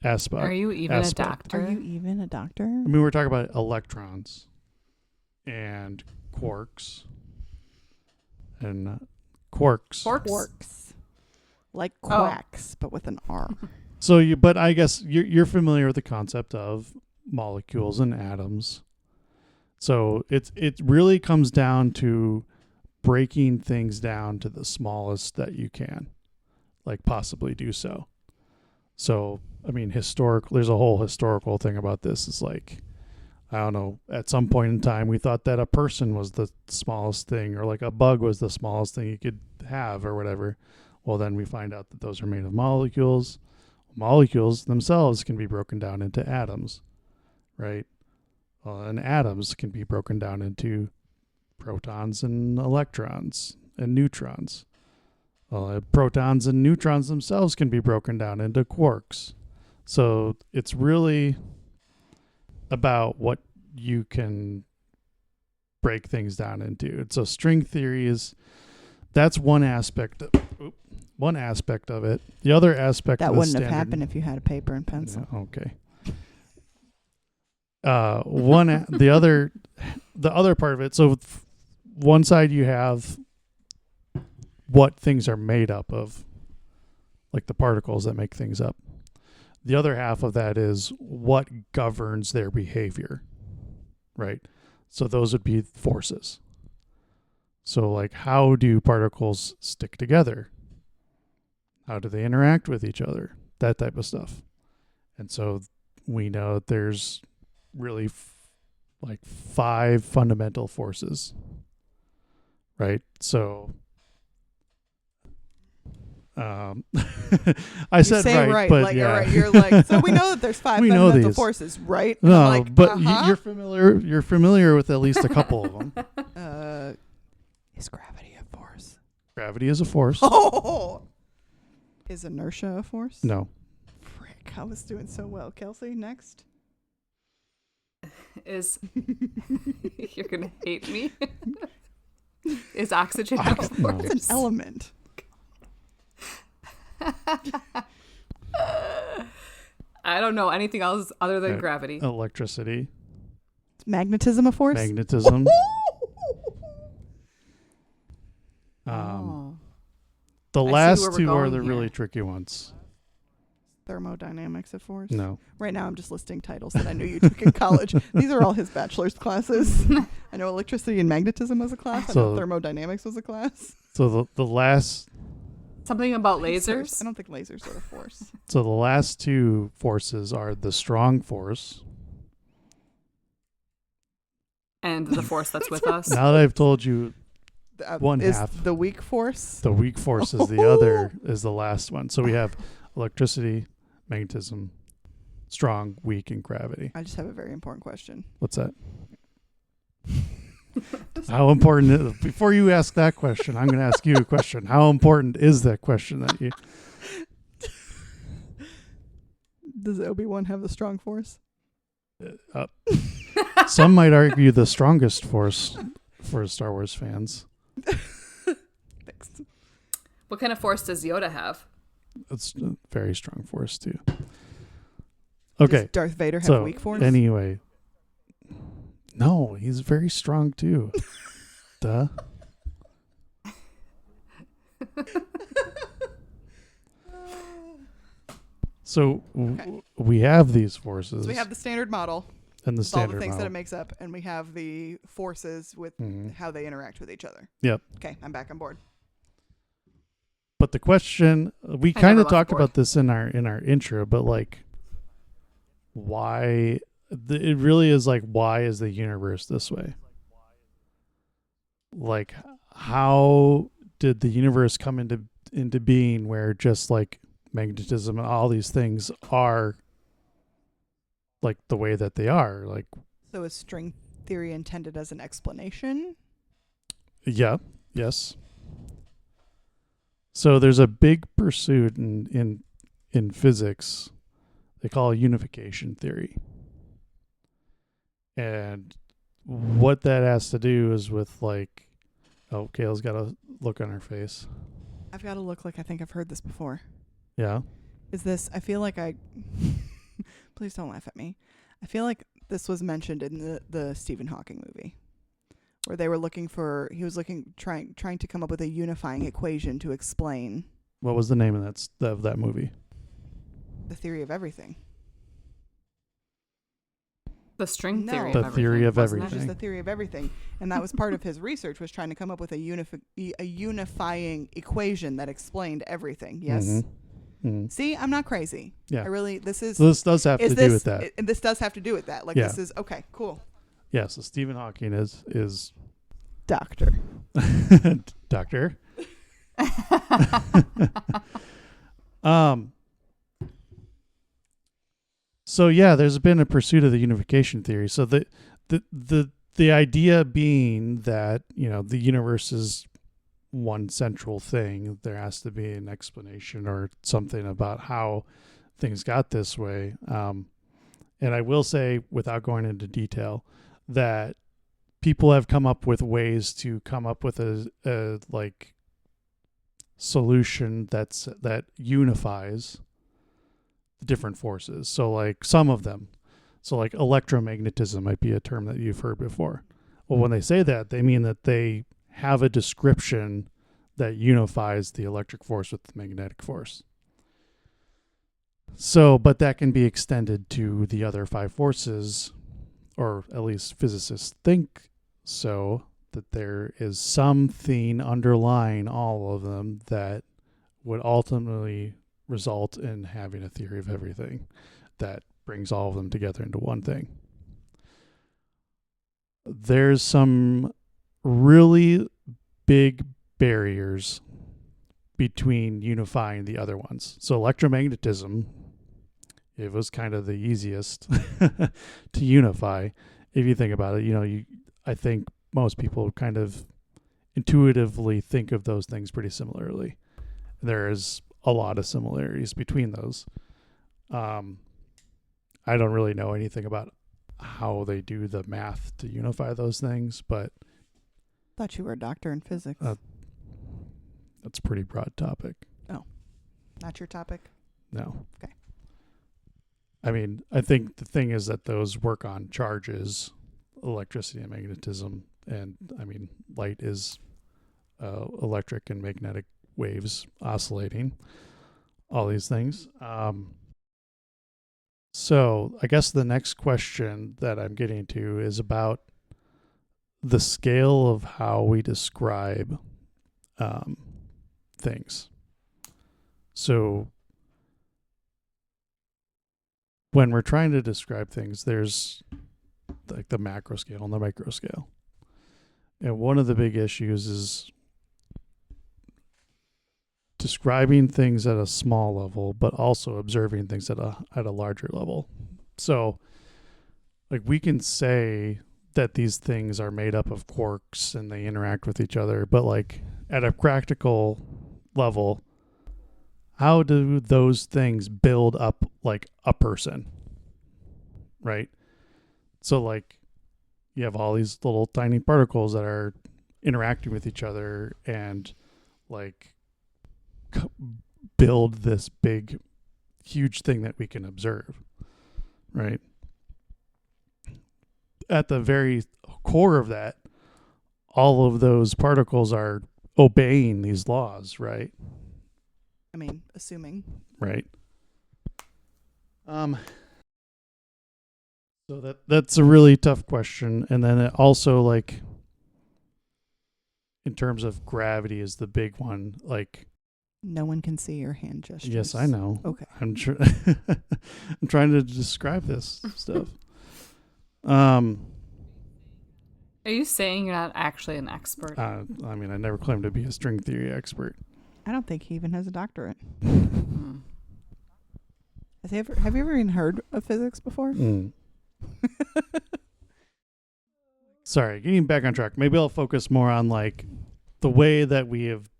aspect. Are you even a doctor? Are you even a doctor? I mean, we're talking about electrons and quarks. And Quarks. Like quacks, but with an R. So but I guess you're familiar with the concept of molecules and atoms. So it really comes down to breaking things down to the smallest that you can, possibly do so. So, I mean, there's a whole historical thing about this. It's I don't know, at some point in time, we thought that a person was the smallest thing, or a bug was the smallest thing you could have or whatever. Well, then we find out that those are made of molecules. Molecules themselves can be broken down into atoms, right? And atoms can be broken down into protons and electrons and neutrons. Protons and neutrons themselves can be broken down into quarks. So it's really about what you can break things down into. And so string theory that's one aspect one aspect of it. The other aspect That of the wouldn't have standard, happened if you had a paper and pencil. Yeah, okay. The other part of it. So one side you have what things are made up of, like the particles that make things up. The other half of that is what governs their behavior, right? So those would be forces. So like, how do particles stick together? How do they interact with each other? That type of stuff. And so we know that there's really like 5 fundamental forces, right? So I said right, but like, yeah. you're like, so we know that there's 5 We know fundamental these. forces, right? And No, I'm like, but you're familiar with at least a couple of them. Is gravity a force? Gravity is a force. Oh, is inertia a force? No. Frick, I was doing so well. Kelsey, next. Is you're gonna hate me? Is oxygen a No. force? It's an element. I don't know anything else other than gravity. Electricity. Is magnetism a force? Magnetism. Oh. The I see last where we're 2 are going the here. really tricky ones. Thermodynamics a force? No. Right now I'm just listing titles that I knew you took in college. These are all his bachelor's classes. I know electricity and magnetism was a class. I know thermodynamics was a class. So the last Something about I lasers. don't think lasers are a force. So the last 2 forces are the strong force. And the force that's with us. Now that I've told you one is half, the weak force? the weak force is the other, is the last one. So we have electricity, magnetism, strong, weak, and gravity. I just have a very important question. What's that? How important is, before you ask that question, I'm going to ask you a question. How important is that question that you... Does Obi-Wan have the strong force? Some might argue the strongest force for Star Wars fans. Thanks. What kind of force does Yoda have? It's a very strong force too. Okay. Does Darth Vader have So weak force? anyway, no, he's very strong too. Duh. So we have these forces. So we have the standard model, and the with all standard the things model. that it makes up, and we have the forces with how they interact with each other. Yep. Okay, I'm back on board. But the question, we I kind never of left talked board. about this in our intro, but like, why? It really is like, why is the universe this way? Like, how did the universe come into being where just like magnetism and all these things are like the way that they are? Like, So is string theory intended as an explanation? yeah, yes. So there's a big pursuit in physics they call unification theory. And what that has to do is with like, oh, Kayla's got a look on her face. I've got to look like I think I've heard this before. Yeah. Is this, I feel like please don't laugh at me. I feel like this was mentioned in the Stephen Hawking movie, where they were trying to come up with a unifying equation to explain What was the name of that movie? the theory of everything. The string No. theory The of everything. theory of wasn't it? everything. Just the theory of everything. And that was part of his research, was trying to come up with a unifying equation that explained everything. Yes? Mm-hmm. Mm-hmm. See, I'm not crazy. Yeah. I really, this is... So this does have to do with that. And this does have to do with that. Like, Yeah. this is, okay, cool. Yeah, so Stephen Hawking is Doctor. Doctor. So yeah, there's been a pursuit of the unification theory. So the idea being that, you know, the universe is one central thing. There has to be an explanation or something about how things got this way. And I will say, without going into detail, that people have come up with ways to come up with a solution that unifies the different forces. So like some of them, so like electromagnetism might be a term that you've heard before. Well, when they say that, they mean that they have a description that unifies the electric force with the magnetic force. So, but that can be extended to the other 5 forces, or at least physicists think so, that there is something underlying all of them that would ultimately result in having a theory of everything that brings all of them together into one thing. There's some really big barriers between unifying the other ones. So electromagnetism, it was kind of the easiest to unify. If you think about it, I think most people kind of intuitively think of those things pretty similarly. There is a lot of similarities between those. I don't really know anything about how they do the math to unify those things, but Thought you were a doctor in physics. That's a pretty broad topic. Oh, not your topic? No. Okay. I mean, I think the thing is that those work on charges, electricity and magnetism, and I mean, light is electric and magnetic waves oscillating, all these things. So I guess the next question that I'm getting to is about the scale of how we describe things. So when we're trying to describe things, there's like the macro scale and the micro scale. And one of the big issues is describing things at a small level, but also observing things at a larger level. So like we can say that these things are made up of quarks and they interact with each other, but like at a practical level, how do those things build up like a person? Right? So like you have all these little tiny particles that are interacting with each other and like build this big, huge thing that we can observe, right? At the very core of that, all of those particles are obeying these laws, right? I mean, assuming. Right. So that's a really tough question. And then it also, like, in terms of gravity is the big one. Like, no one can see your hand gestures. yes, I know. Okay. I'm trying to describe this stuff. Are you saying you're not actually an expert? I mean, I never claimed to be a string theory expert. I don't think he even has a doctorate. Mm. Have you ever even heard of physics before? Sorry, getting back on track. Maybe I'll focus more on like the way that we have,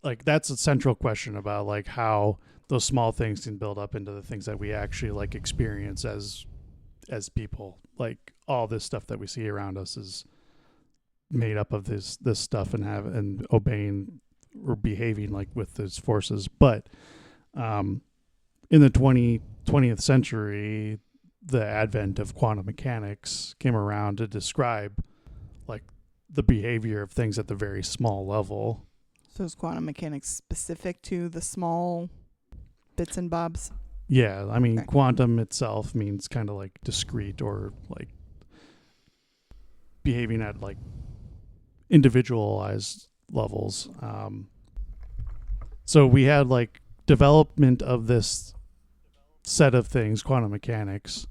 like, that's a central question about like how those small things can build up into the things that we actually like experience as people. Like all this stuff that we see around us is made up of this stuff and obeying or behaving like with those forces. But in the 20th century, the advent of quantum mechanics came around to describe like the behavior of things at the very small level. So is quantum mechanics specific to the small bits and bobs? Yeah, I mean, okay. Quantum itself means kind of like discrete or like behaving at like individualized levels. So we had like development of this set of things, quantum mechanics,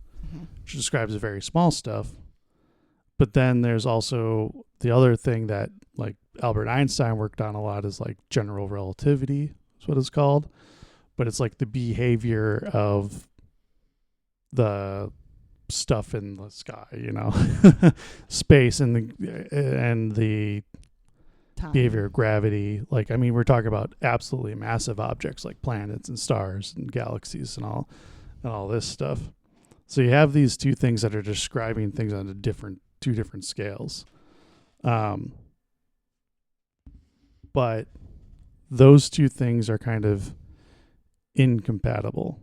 which describes the very small stuff. But then there's also the other thing that like Albert Einstein worked on a lot is like general relativity is what it's called. But it's like the behavior of the stuff in the sky, space and the Time. behavior of gravity. Like, I mean, we're talking about absolutely massive objects like planets and stars and galaxies and all this stuff. So you have these two things that are describing things on two different scales. But those two things are kind of incompatible.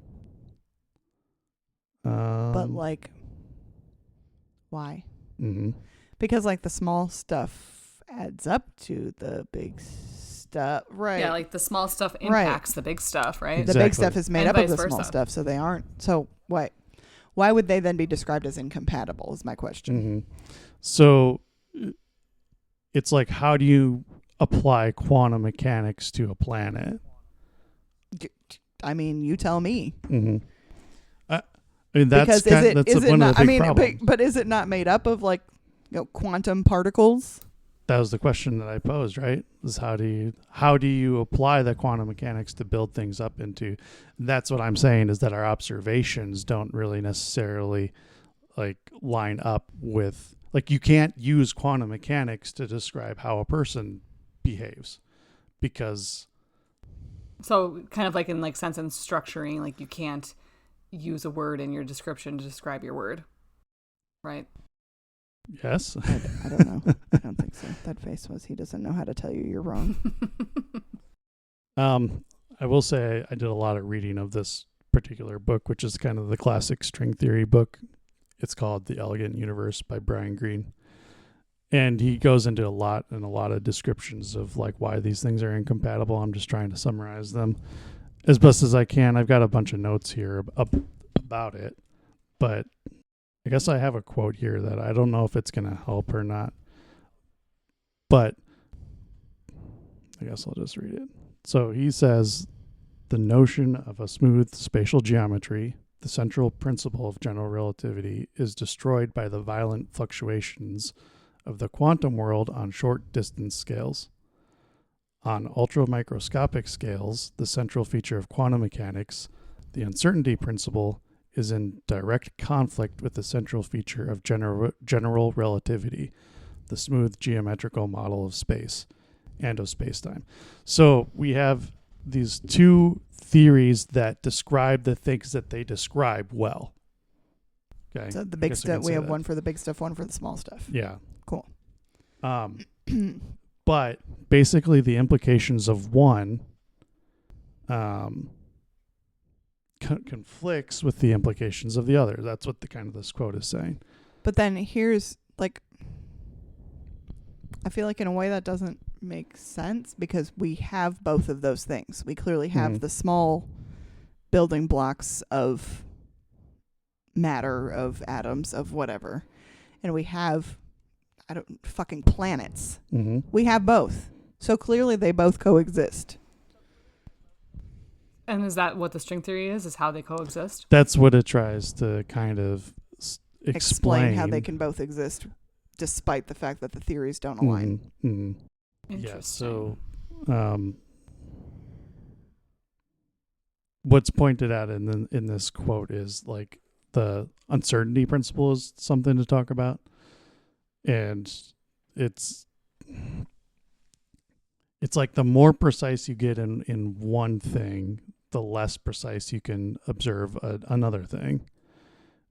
But like, why? Mm-hmm. Because like the small stuff adds up to the big stuff, right? Yeah, like the small stuff impacts the big stuff, right? The big stuff is made And up of vice the small versa. stuff, so they aren't. So why would they then be described as incompatible? Is my question. Mm-hmm. So it's like, how do you apply quantum mechanics to a planet? I mean, you tell me. Mm-hmm. I mean, that's because that's one of the big problems. but is it not made up of like quantum particles? That was the question that I posed, right? Is how do you apply the quantum mechanics to build things up into? That's what I'm saying, is that our observations don't really necessarily like line up with, like, you can't use quantum mechanics to describe how a person behaves, because So kind of like in like sense and structuring, like you can't use a word in your description to describe your word, right? yes. I don't know. I don't think so. That face was, he doesn't know how to tell you you're wrong. I will say I did a lot of reading of this particular book, which is kind of the classic string theory book. It's called The Elegant Universe by Brian Greene. And he goes into a lot of descriptions of like why these things are incompatible. I'm just trying to summarize them as best as I can. I've got a bunch of notes here about it, but I guess I have a quote here that I don't know if it's going to help or not, but I guess I'll just read it. So he says, the notion of a smooth spatial geometry, the central principle of general relativity, is destroyed by the violent fluctuations of the quantum world on short distance scales. On ultramicroscopic scales, the central feature of quantum mechanics, the uncertainty principle, is in direct conflict with the central feature of general relativity, the smooth geometrical model of space and of spacetime. So we have these two theories that describe the things that they describe well. Okay. So the big stuff, we have one for the big stuff, one for the small stuff. Yeah. Cool. But basically the implications of one conflicts with the implications of the other. That's what this quote is saying. But then here's like, I feel like in a way that doesn't make sense, because we have both of those things. We clearly have the small building blocks of matter, of atoms, of whatever. And we have fucking planets. Mm-hmm. We have both. So clearly they both coexist. And is that what the string theory is how they coexist? That's what it tries to kind of explain how they can both exist despite the fact that the theories don't align. Mm-hmm. Yeah, so what's pointed at in this quote is like the uncertainty principle is something to talk about. And it's like the more precise you get in one thing, the less precise you can observe another thing.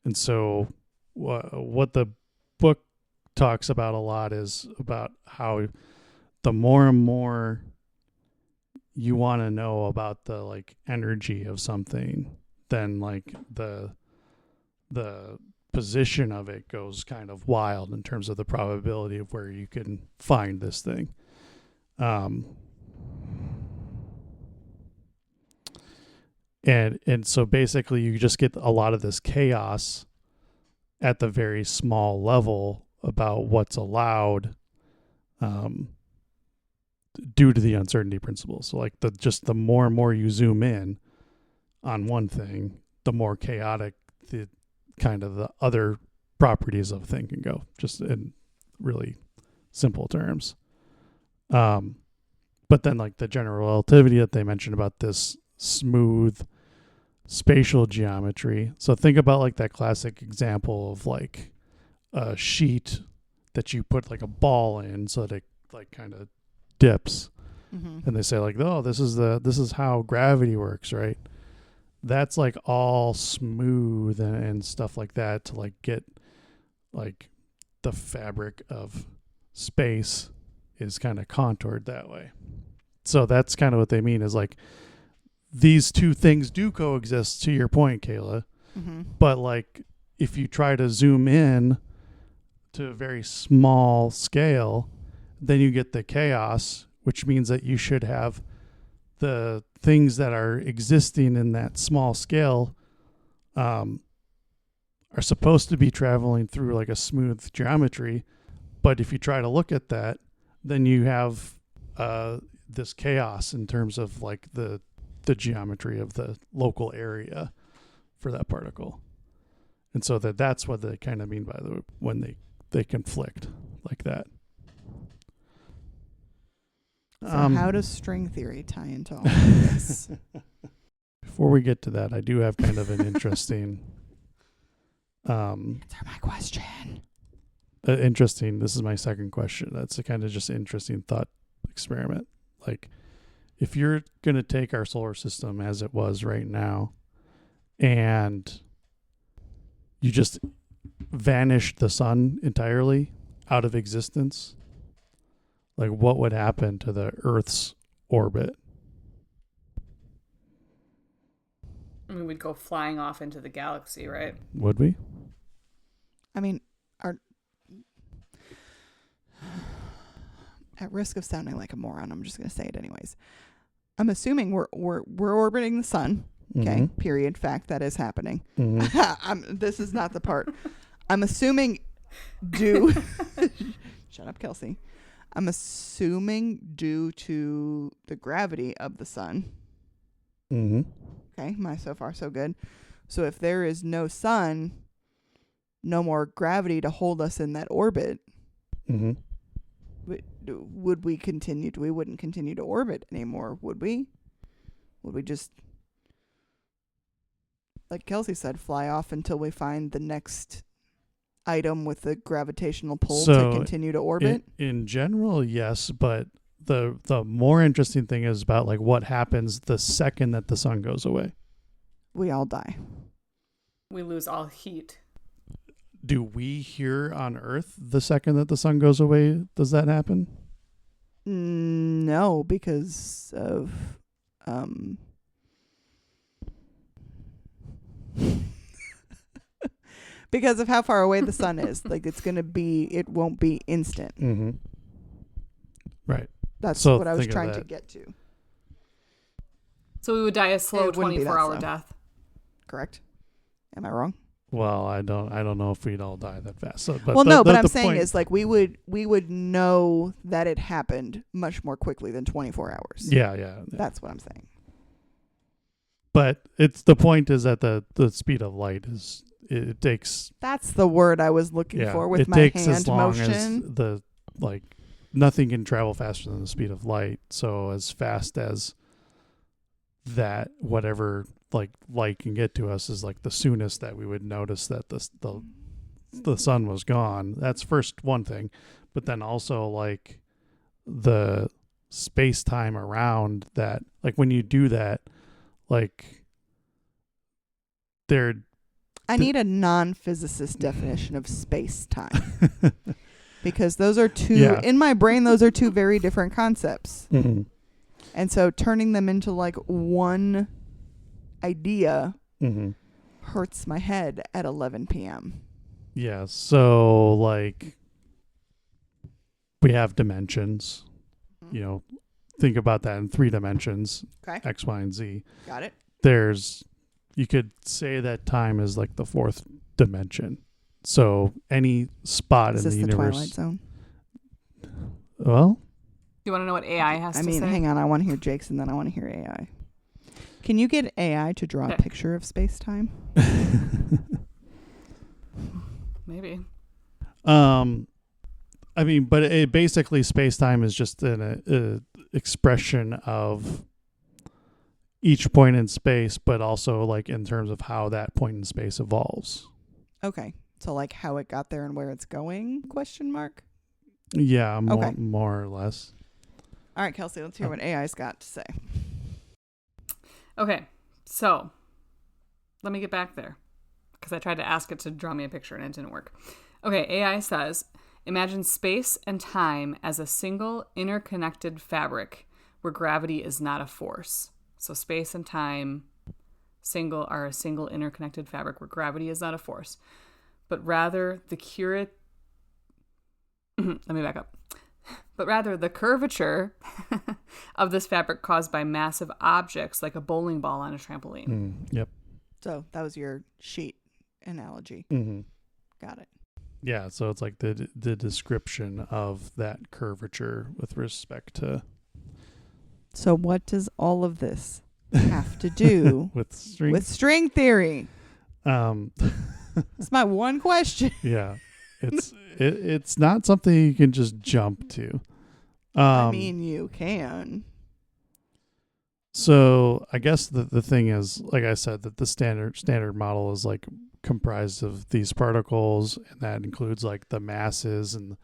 And so what the book talks about a lot is about how the more and more you want to know about the like energy of something, then like the position of it goes kind of wild in terms of the probability of where you can find this thing. And so basically you just get a lot of this chaos at the very small level about what's allowed due to the uncertainty principle. So like the more and more you zoom in on one thing, the more chaotic the kind of the other properties of a thing can go, just in really simple terms. But then like the general relativity that they mentioned about this smooth spatial geometry. So think about like that classic example of like a sheet that you put like a ball in so that it like kind of dips. Mm-hmm. And they say like, oh, this is how gravity works, right? That's like all smooth and stuff like that to like get like the fabric of space is kind of contoured that way. So that's kind of what they mean is like these two things do coexist, to your point, Kayla. Mm-hmm. But like if you try to zoom in to a very small scale, then you get the chaos, which means that you should have the things that are existing in that small scale are supposed to be traveling through like a smooth geometry. But if you try to look at that, then you have this chaos in terms of like the geometry of the local area for that particle. And so that's what they kind of mean by when they conflict like that. So how does string theory tie into all of this? Before we get to that, I do have kind of an interesting Answer my question. This is my second question. That's a kind of just interesting thought experiment. Like if you're going to take our solar system as it was right now and you just vanish the sun entirely out of existence, like what would happen to the Earth's orbit? I mean, we'd go flying off into the galaxy, right? Would we? I mean, at risk of sounding like a moron, I'm just going to say it anyways. I'm assuming we're orbiting the sun. Okay. Mm-hmm. Period. Fact. That is happening. Mm-hmm. This is not the part. I'm assuming due. Shut up, Kelsey. I'm assuming due to the gravity of the sun. Mm-hmm. Okay. So far, so good. So if there is no sun, no more gravity to hold us in that orbit, Mm-hmm. would we continue? We wouldn't continue to orbit anymore, would we? Would we just, like Kelsey said, fly off until we find the next item with the gravitational pull to continue to orbit? In general, yes, but the more interesting thing is about like what happens the second that the sun goes away. We all die. We lose all heat. Do we here on Earth, the second that the sun goes away, does that happen? No, because of because of how far away the sun is. Like it won't be instant. Mm-hmm. Right. That's So what I was think of trying to that. get to. So we would die a slow It wouldn't be that 24-hour slow. death. Correct? Am I wrong? Well, I don't know if we'd all die that fast. So, but What I'm saying point is like we would know that it happened much more quickly than 24 hours. yeah. That's what I'm saying. But the point is that the speed of light is it takes That's the word I was looking for with it my takes hand as long motion. as the like nothing can travel faster than the speed of light. So as fast as that whatever like light can get to us is like the soonest that we would notice that the sun was gone. That's first one thing, but then also like the space time around that, like when you do that, like I need a non-physicist definition of space-time. Because those are two, in my brain, those are two very different concepts. Mm-hmm. And so turning them into like one idea Mm-hmm. hurts my head at 11 p.m. Yeah, so like we have dimensions. You know, think about that in 3 dimensions. Okay. X, Y, and Z. Got it. You could say that time is like the 4th dimension. So any spot Is in this the the universe. Twilight Zone? Well, You want to know what AI has to say? Hang on. I want to hear Jake's and then I want to hear AI. Can you get AI to draw a Okay. picture of space-time? Maybe. I mean, but it basically space-time is just an expression of each point in space, but also like in terms of how that point in space evolves. Okay. So like how it got there and where it's going? Question mark. Yeah, Okay. more or less. All right, Kelsey, let's hear what AI's got to say. Okay, so let me get back there because I tried to ask it to draw me a picture and it didn't work. Okay, AI says, imagine space and time as a single interconnected fabric where gravity is not a force. So space and time are a single interconnected fabric where gravity is not a force, but rather the let me back up. But rather the curvature of this fabric caused by massive objects like a bowling ball on a trampoline. Yep. So that was your sheet analogy. Mm-hmm. Got it. Yeah, so it's like the description of that curvature with respect to. So what does all of this have to do with string? With string theory? It's my one question. Yeah, it's not something you can just jump to. I mean, you can. So I guess the thing is, like I said, that the standard model is like comprised of these particles, and that includes like the masses and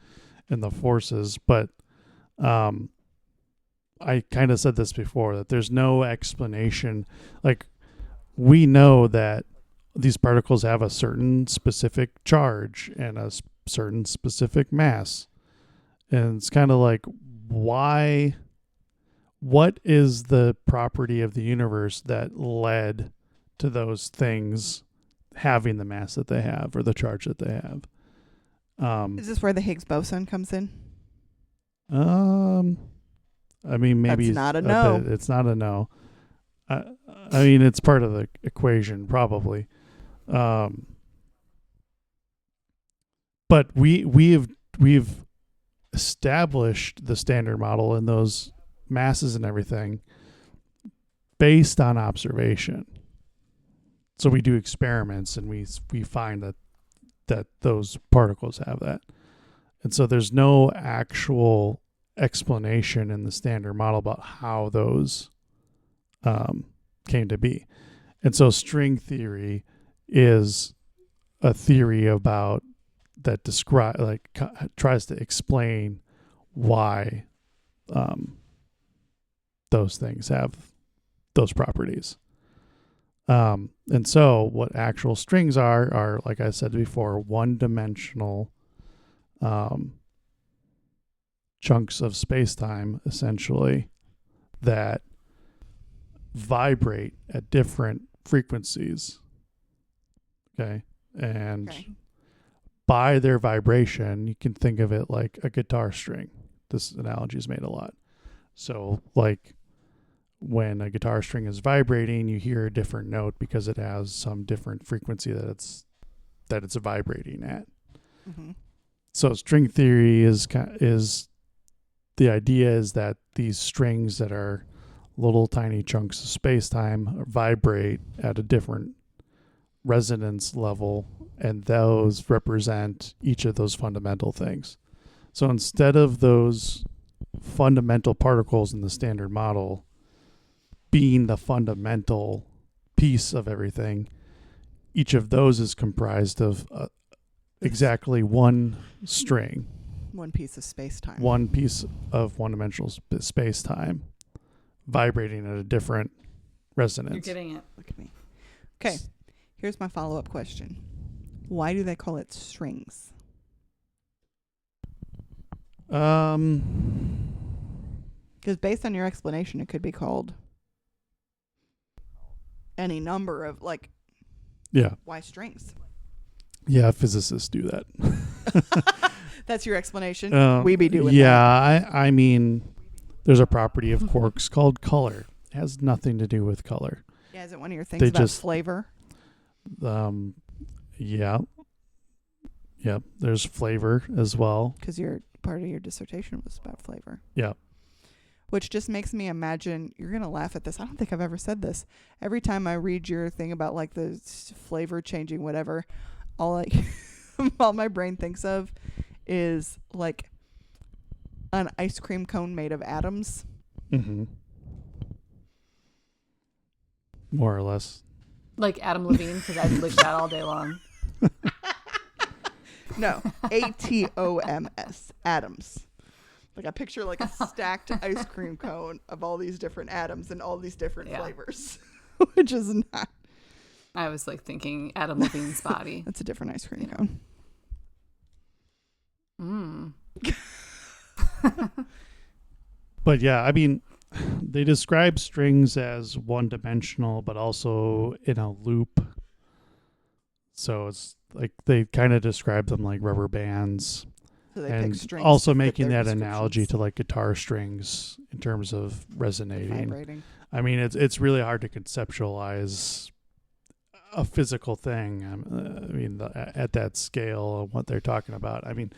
the forces. But I kind of said this before, that there's no explanation. Like, we know that these particles have a certain specific charge and a certain specific mass. And it's kind of like, what is the property of the universe that led to those things having the mass that they have or the charge that they have? Is this where the Higgs boson comes in? I mean, maybe that's not a no. It's not a no. I mean, it's part of the equation, probably. But we've established the standard model and those masses and everything based on observation. So we do experiments and we find that those particles have that. And so there's no actual explanation in the standard model about how those came to be. And so string theory is a theory about that tries to explain why those things have those properties. And so what actual strings are, like I said before, one-dimensional chunks of space-time, essentially, that vibrate at different frequencies. Okay? And by their vibration, you can think of it like a guitar string. This analogy is made a lot. So, like, when a guitar string is vibrating, you hear a different note because it has some different frequency that it's vibrating at. Mm-hmm. So string theory is the idea is that these strings that are little tiny chunks of space-time vibrate at a different resonance level, and those represent each of those fundamental things. So instead of those fundamental particles in the standard model being the fundamental piece of everything, each of those is comprised of exactly one string. One piece of space-time. One piece of one-dimensional space-time vibrating at a different resonance. You're getting it. Look at me. Okay, here's my follow-up question. Why do they call it strings? Because based on your explanation, it could be called any number of, like, why strings? Yeah, physicists do that. That's your explanation? We be doing that. Yeah, I mean, there's a property of quarks called color. It has nothing to do with color. Yeah, is it one of your things about flavor? Yeah. Yep, there's flavor as well. Because part of your dissertation was about flavor. Yeah. Which just makes me imagine, you're going to laugh at this. I don't think I've ever said this. Every time I read your thing about like the flavor changing, whatever, all my brain thinks of is like an ice cream cone made of atoms. Mm-hmm. More or less. Like Adam Levine, because I'd lick that all day long. No, ATOMS, atoms. Like I picture like a stacked ice cream cone of all these different atoms and all these different flavors, which is not. I was like thinking Adam Levine's body. That's a different ice cream cone. But yeah, I mean, they describe strings as one-dimensional, but also in a loop. So it's like they kind of describe them like rubber bands. So they And pick strings also to fit making their that analogy descriptions. to like guitar strings in terms of resonating. Vibrating. I mean, it's really hard to conceptualize a physical thing. At that scale of what they're talking about. I mean,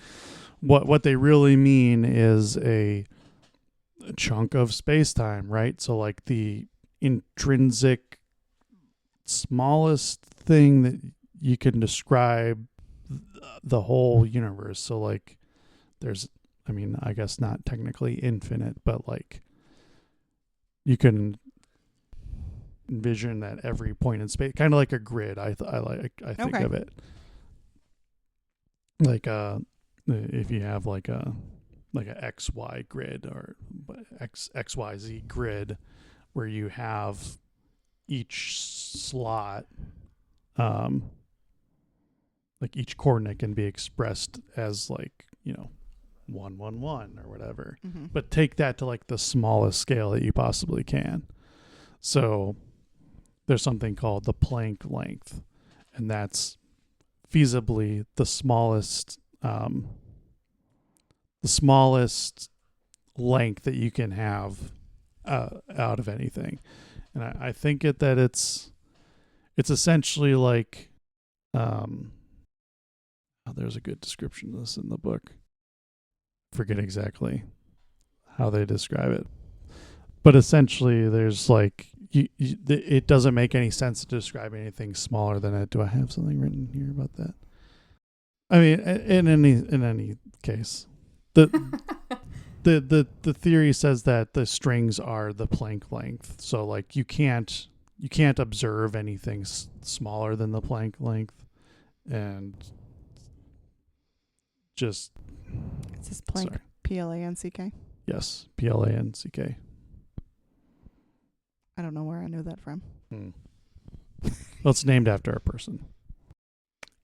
what they really mean is a chunk of space-time, right? So like the intrinsic smallest thing that you can describe the whole universe. So like there's, I mean, I guess not technically infinite, but like you can envision that every point in space, kind of like a grid. I think Okay. of it like if you have like a XY grid or XYZ grid where you have each slot, like each coordinate can be expressed as like, 111 or whatever. Mm-hmm. But take that to like the smallest scale that you possibly can. So there's something called the Planck length, and that's feasibly the smallest length that you can have out of anything. And I think that it's essentially like there's a good description of this in the book. Forget exactly how they describe it, but essentially there's like it doesn't make any sense to describe anything smaller than it. Do I have something written here about that? I mean, in any case, the theory says that the strings are the Planck length. So like you can't observe anything smaller than the Planck length, and just It's this Planck. sorry. Planck. Yes, Planck. I don't know where I knew that from. Well, it's named after a person.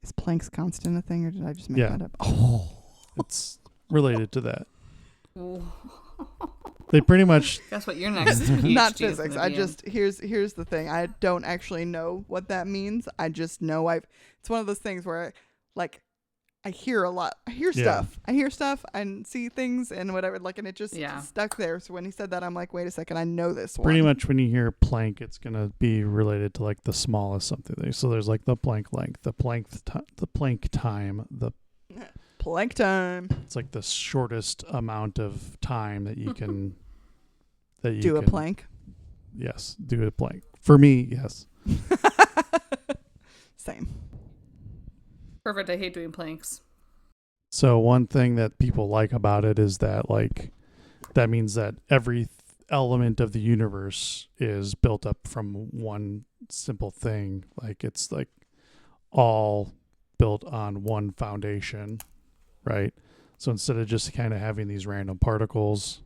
Is Planck's constant a thing, or did I just make Yeah. that up? Oh. It's related to that. They pretty much Guess what your next PhD Not is physics. gonna I be just here's the thing. I don't actually know what that means. I just know it's one of those things where I hear a lot. I hear stuff. I hear stuff and see things and whatever. And it just stuck there. So when he said that, I'm like, wait a second, I know this one. pretty much when you hear Planck, it's gonna be related to like the smallest something. So there's like the Planck length, the Planck time, Planck time. it's like the shortest amount of time that you can Do a plank. Yes, do a plank. For me, yes. Same. perfect. I hate doing planks. So one thing that people like about it is that like that means that every element of the universe is built up from one simple thing. Like it's like all built on one foundation, right? So instead of just kind of having these random particles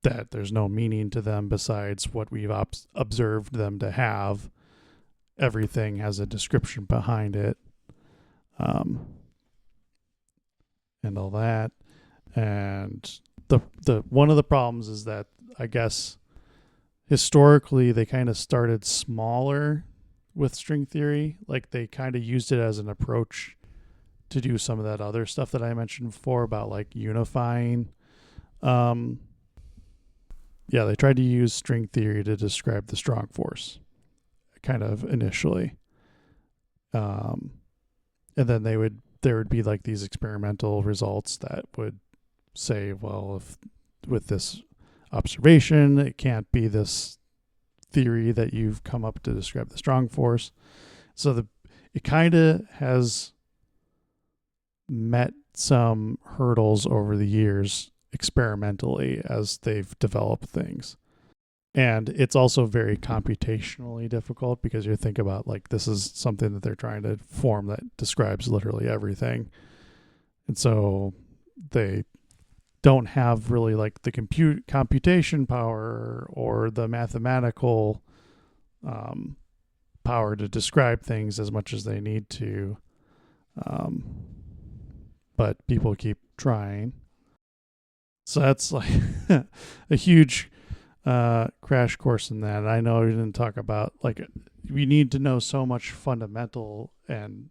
that there's no meaning to them besides what we've observed them to have, everything has a description behind it, and all that. And the one of the problems is that I guess historically they kind of started smaller with string theory. Like they kind of used it as an approach to do some of that other stuff that I mentioned before about like unifying. They tried to use string theory to describe the strong force kind of initially. And then there would be like these experimental results that would say, well, if with this observation, it can't be this theory that you've come up to describe the strong force. So it kind of has met some hurdles over the years experimentally as they've developed things. And it's also very computationally difficult because you think about like this is something that they're trying to form that describes literally everything. And so they don't have really like the computation power or the mathematical power to describe things as much as they need to. But people keep trying. So that's like a huge crash course in that. I know we didn't talk about, like, we need to know so much fundamental and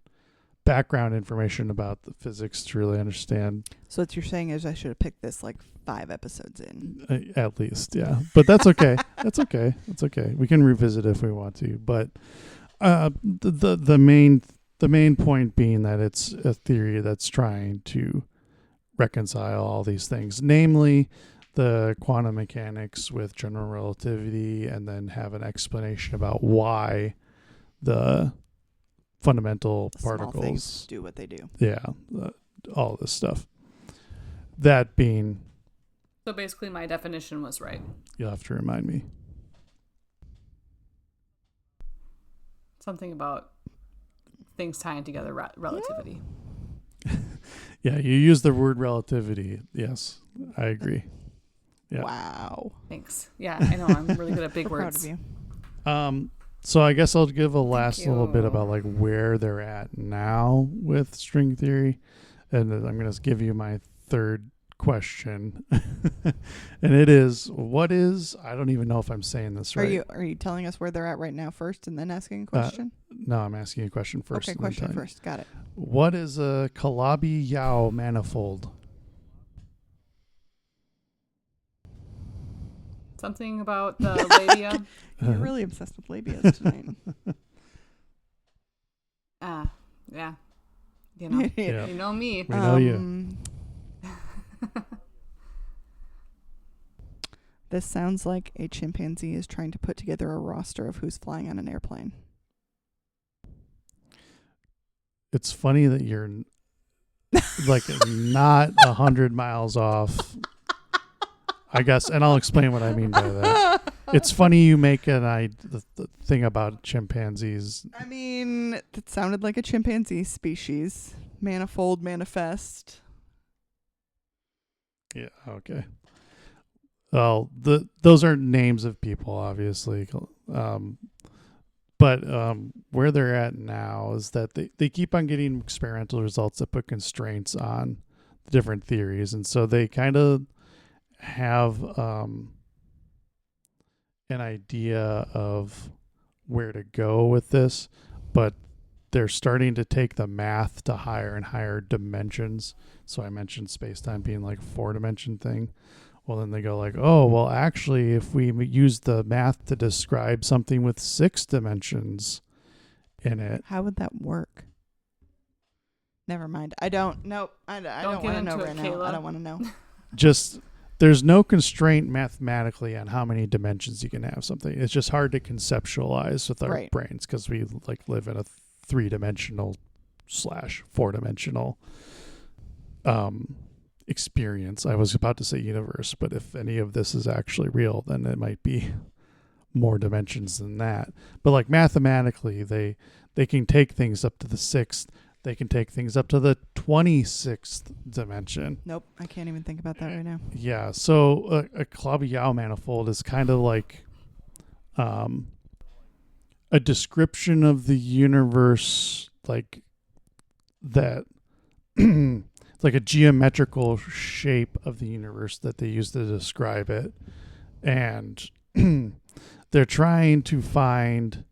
background information about the physics to really understand. So what you're saying is I should have picked this like 5 episodes in. At least, yeah. But that's okay. That's okay. That's okay. We can revisit if we want to. But the main point being that it's a theory that's trying to reconcile all these things, namely the quantum mechanics with general relativity, and then have an explanation about why the fundamental The small particles things do what they do. Yeah, all this stuff. That being, So basically, my definition was right. you'll have to remind me. Something about things tying together, relativity. Yeah, you use the word relativity. Yes, I agree. Yeah. Wow. Thanks. Yeah, I know. I'm really good at big We're proud of words. you. So I guess I'll give a last little bit you. about like where they're at now with string theory, and then I'm going to give you my third question, and it is, what is? I don't even know if I'm saying this right. Are you telling us where they're at right now first, and then asking a question? No, I'm asking you a question first. Okay, and then question telling you. first. Got it. What is a Calabi-Yau manifold? Something about the labia. You're really obsessed with labias tonight. Yeah. You know, Yeah. you know me. We know you. This sounds like a chimpanzee is trying to put together a roster of who's flying on an airplane. It's funny that you're like not 100 miles off, I guess, and I'll explain what I mean by that. It's funny you make the thing about chimpanzees. I mean, it sounded like a chimpanzee species. Manifold, manifest. Yeah, okay. Well, those are names of people, obviously. But where they're at now is that they keep on getting experimental results that put constraints on the different theories. And so they kind of have an idea of where to go with this, but they're starting to take the math to higher and higher dimensions. So I mentioned space-time being like a 4-dimension thing. Well, then they go like, oh, well, actually, if we use the math to describe something with 6 dimensions in it. How would that work? Never mind. I don't know. I don't want to know right now. Kayla. I don't want to know. Just, there's no constraint mathematically on how many dimensions you can have something. It's just hard to conceptualize with our brains because we like live in a 3-dimensional / 4-dimensional experience. I was about to say universe, but if any of this is actually real, then it might be more dimensions than that. But like mathematically, they can take things up to the 6th. They can take things up to the 26th dimension. Nope, I can't even think about that right now. Yeah, so a Calabi-Yau manifold is kind of like a description of the universe, like that. It's like a geometrical shape of the universe that they use to describe it. And they're trying to find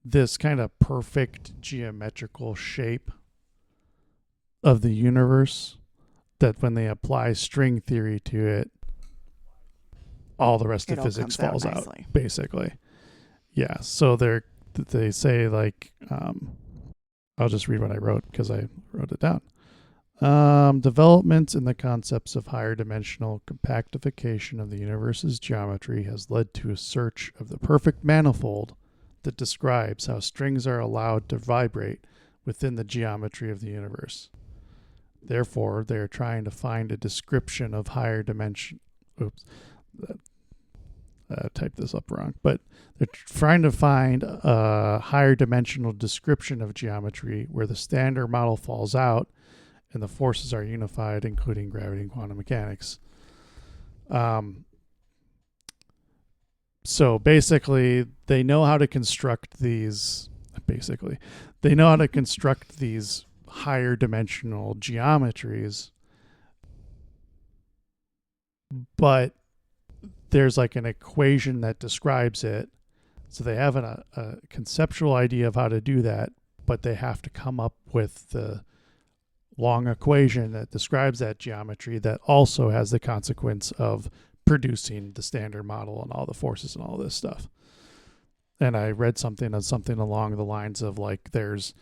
this kind of perfect geometrical shape of the universe that when they apply string theory to it, all the rest of physics falls out, basically. Yeah. So they say like, I'll just read what I wrote because I wrote it down. Developments in the concepts of higher dimensional compactification of the universe's geometry has led to a search of the perfect manifold that describes how strings are allowed to vibrate within the geometry of the universe. Therefore, they are trying to find a description of higher dimension. Oops, typed this up wrong. But they're trying to find a higher dimensional description of geometry where the standard model falls out and the forces are unified, including gravity and quantum mechanics. So basically, they know how to construct these. They know how to construct these higher dimensional geometries but there's like an equation that describes it. So they have a conceptual idea of how to do that, but they have to come up with the long equation that describes that geometry that also has the consequence of producing the standard model and all the forces and all this stuff. And I read something along the lines of like there's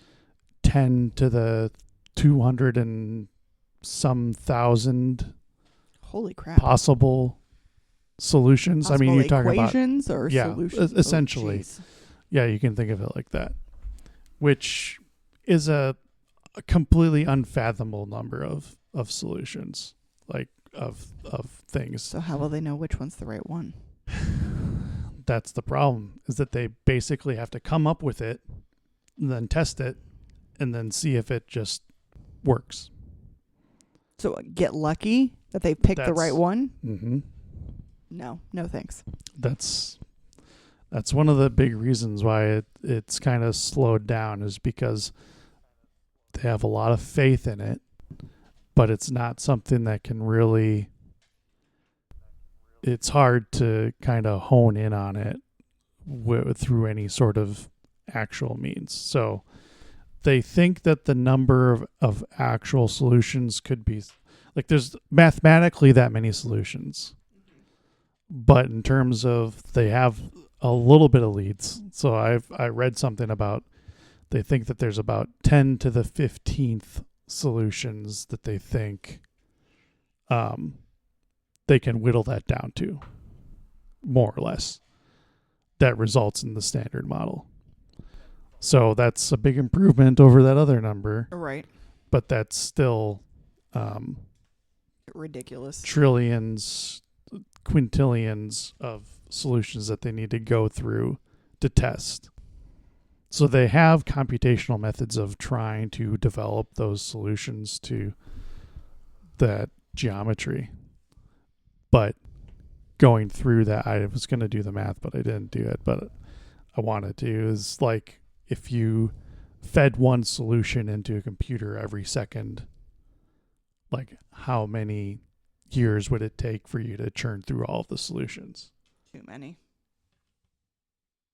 10 to the 200 and some thousand Holy crap. possible solutions. Possible You're talking about equations or solutions. essentially. Yeah, you can think of it like that, which is a completely unfathomable number of solutions, like of things. So how will they know which one's the right one? That's the problem, is that they basically have to come up with it and then test it and then see if it just works. So get lucky that they picked the right one? Mm-hmm. No thanks. That's one of the big reasons why it's kind of slowed down, is because they have a lot of faith in it, but it's not something that can really, it's hard to kind of hone in on it through any sort of actual means. So they think that the number of actual solutions could be, like there's mathematically that many solutions, but in terms of, they have a little bit of leads. So I read something about, they think that there's about 10 to the 15th solutions that they think they can whittle that down to, more or less, that results in the standard model. So that's a big improvement over that other number. Right. But that's still ridiculous. Trillions, quintillions of solutions that they need to go through to test. So they have computational methods of trying to develop those solutions to that geometry. But going through that, I was going to do the math, but I didn't do it. But I wanted to, is like if you fed one solution into a computer every second, like how many years would it take for you to churn through all of the solutions? Too many.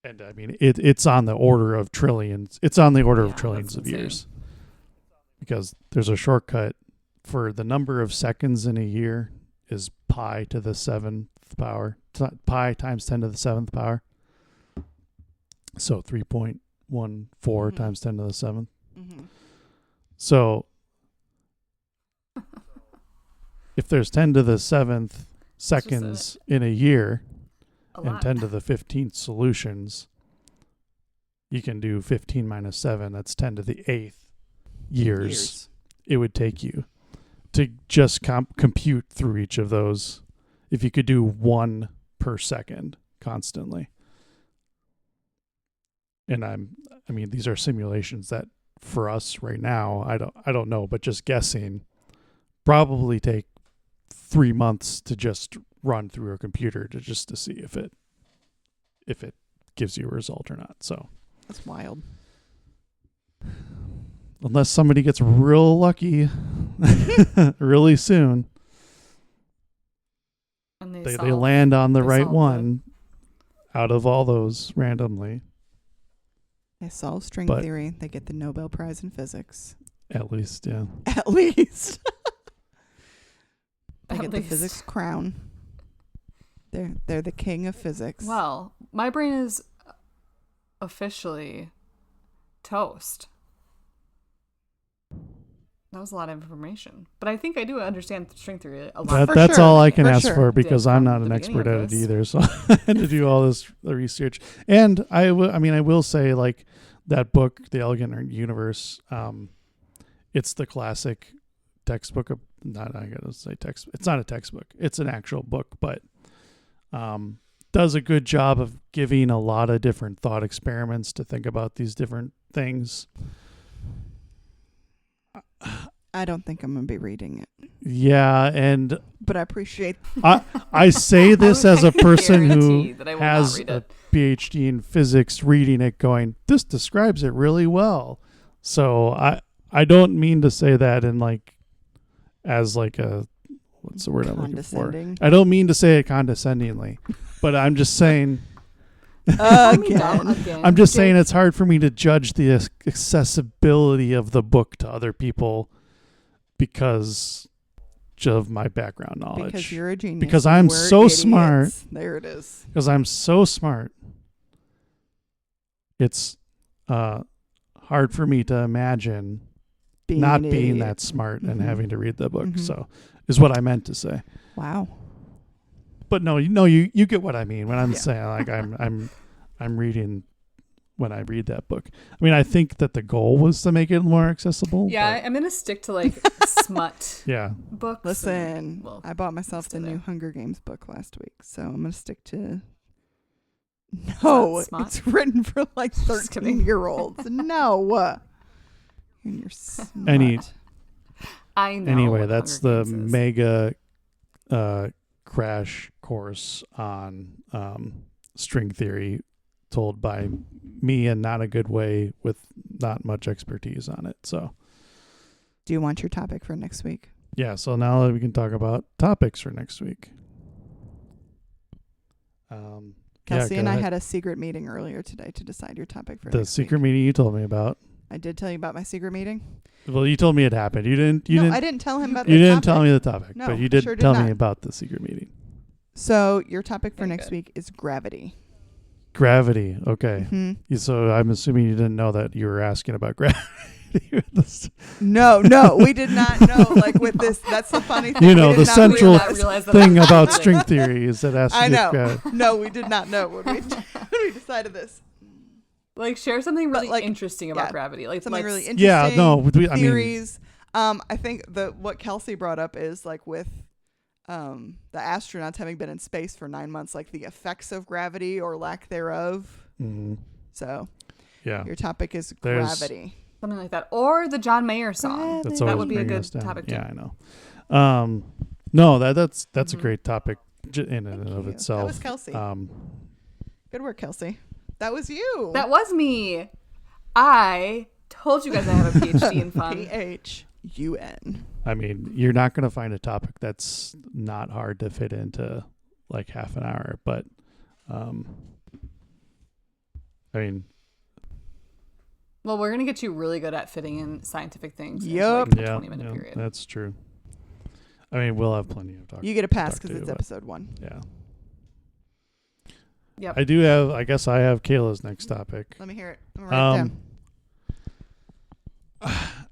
And I mean, it's on the order of trillions. It's on the order of trillions of years. Because there's a shortcut for the number of seconds in a year is pi to the 7th power. Pi times 10 to the 7th power. So 3.14 times 10 to the 7th. Mm-hmm. So if there's 10 to the 7th seconds in a year, and 10 to the 15th solutions, you can do 15 minus 7. That's 10 to the 8th years it would take you to just compute through each of those, if you could do one per second constantly. And I mean, these are simulations that for us right now, I don't know, but just guessing, probably take 3 months to just run through a computer to see if it gives you a result or not. So that's wild. Unless somebody gets real lucky really soon, and they land on the right one out of all those randomly. They solve string theory. They get the Nobel Prize in physics. At least, yeah. At least. They get the physics crown. They're the king of physics. Well, my brain is officially toast. That was a lot of information. But I think I do understand string theory a lot. That's all I can ask for, because I'm not an expert at it either. So I had to do all this research. And I will say, like, that book, The Elegant Universe, it's the classic textbook of, not, I gotta say text. It's not a textbook. It's an actual book, but does a good job of giving a lot of different thought experiments to think about these different things. I don't think I'm going to be reading it. Yeah, but I appreciate. I say this as a person who has a PhD in physics, reading it, going, this describes it really well. So I don't mean to say that in as a what's the word I'm looking for? Condescending. I don't mean to say it condescendingly, but I'm just saying. Again. I'm just saying it's hard for me to judge the accessibility of the book to other people because of my background knowledge. Because you're a genius. Because I'm We're so idiots. smart. There it is. Because I'm so smart. It's hard for me to imagine not being that smart and having to read the book. So is what I meant to say. Wow. But no, you get what I mean when I'm saying like I'm reading when I read that book. I mean, I think that the goal was to make it more accessible. Yeah, I'm gonna stick to like smut. Books. Listen, I bought myself the new Hunger Games book last week, so I'm gonna stick to. No, it's written for like 13-year-olds. No, and you're smut. I know. Anyway, that's the mega crash course on string theory told by me in not a good way with not much expertise on it. So do you want your topic for next week? Yeah, so now we can talk about topics for next week. Kelsey and I had a secret meeting earlier today to decide your topic for next week. The secret meeting you told me about. I did tell you about my secret meeting. Well, you told me it happened. I didn't tell him about the topic. You didn't tell me the topic, no, but you did tell me about the secret meeting. So your topic for next week is gravity. Gravity. Okay. So I'm assuming you didn't know that you were asking about gravity. No, we did not know. Like with this, that's the funny thing. The central thing about string theory is that I know. No, we did not know when we decided this. Like share something really interesting about gravity. Like something really interesting. Yeah, no, theories. I think what Kelsey brought up is like with the astronauts having been in space for 9 months, like the effects of gravity or lack thereof. Mm-hmm. So, your topic is gravity. Something like that. Or the John Mayer song. That would be a good topic too. Yeah, I know. No, that's a great topic in and of itself. That was Kelsey. Good work, Kelsey. That was you. That was me. I told you guys I have a PhD in fun. PHUN. I mean, you're not going to find a topic that's not hard to fit into like half an hour, but I mean, well, we're going to get you really good at fitting in scientific things. Yep. Into like a 20-minute period. That's true. I mean, we'll have plenty of talk. You get a pass because it's episode 1. Yeah. Yep. I guess I have Kayla's next topic. Let me hear it. I'm gonna write it down.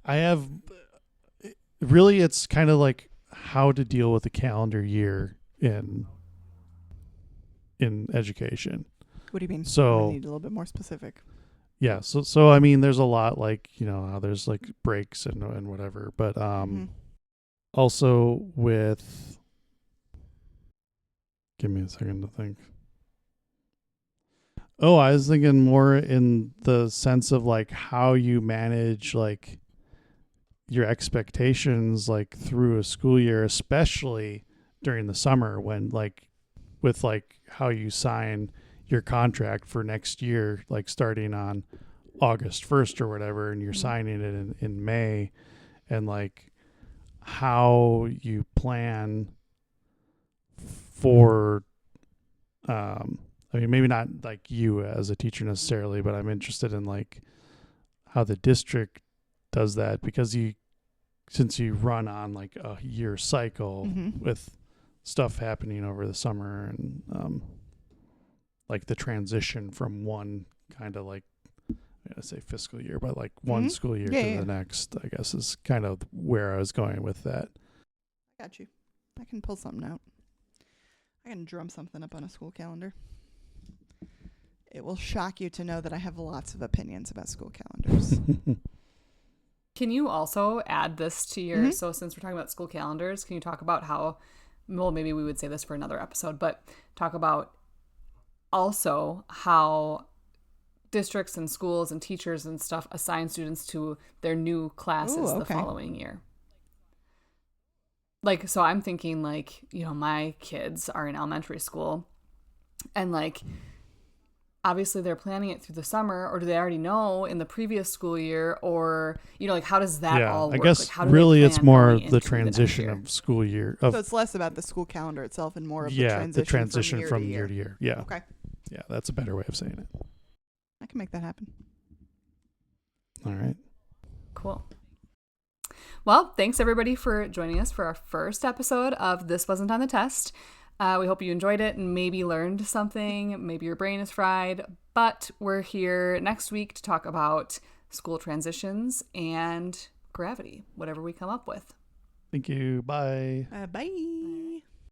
I have, really, it's kind of like how to deal with a calendar year in education. What do you mean? So I need a little bit more specific. Yeah. So I mean, there's a lot like, how there's like breaks and whatever, but also with, give me a second to think. Oh, I was thinking more in the sense of like how you manage like your expectations like through a school year, especially during the summer when like with like how you sign your contract for next year, like starting on August 1st or whatever, and you're signing it in May, and like how you plan for, I mean, maybe not like you as a teacher necessarily, but I'm interested in like how the district does that, because since you run on like a year cycle with stuff happening over the summer and like the transition from one kind of like, I say fiscal year, but like one school year to the next, I guess is kind of where I was going with that. I got you. I can pull something out. I can drum something up on a school calendar. It will shock you to know that I have lots of opinions about school calendars. Can you also add this to your, so since we're talking about school calendars, can you talk about how, well, maybe we would say this for another episode, but talk about also how districts and schools and teachers and stuff assign students to their new classes the following year. Like, so I'm thinking like, my kids are in elementary school and like obviously they're planning it through the summer, or do they already know in the previous school year, or, like, how does that all work? I guess like, how do they really it's plan more going the into transition next year? of school year. So it's less about the school calendar itself and more of the transition from year to year. Yeah. Okay. Yeah, that's a better way of saying it. I can make that happen. All right. Cool. Well, thanks everybody for joining us for our first episode of This Wasn't on the Test. We hope you enjoyed it and maybe learned something. Maybe your brain is fried. But we're here next week to talk about school transitions and gravity, whatever we come up with. Thank you. Bye. Bye.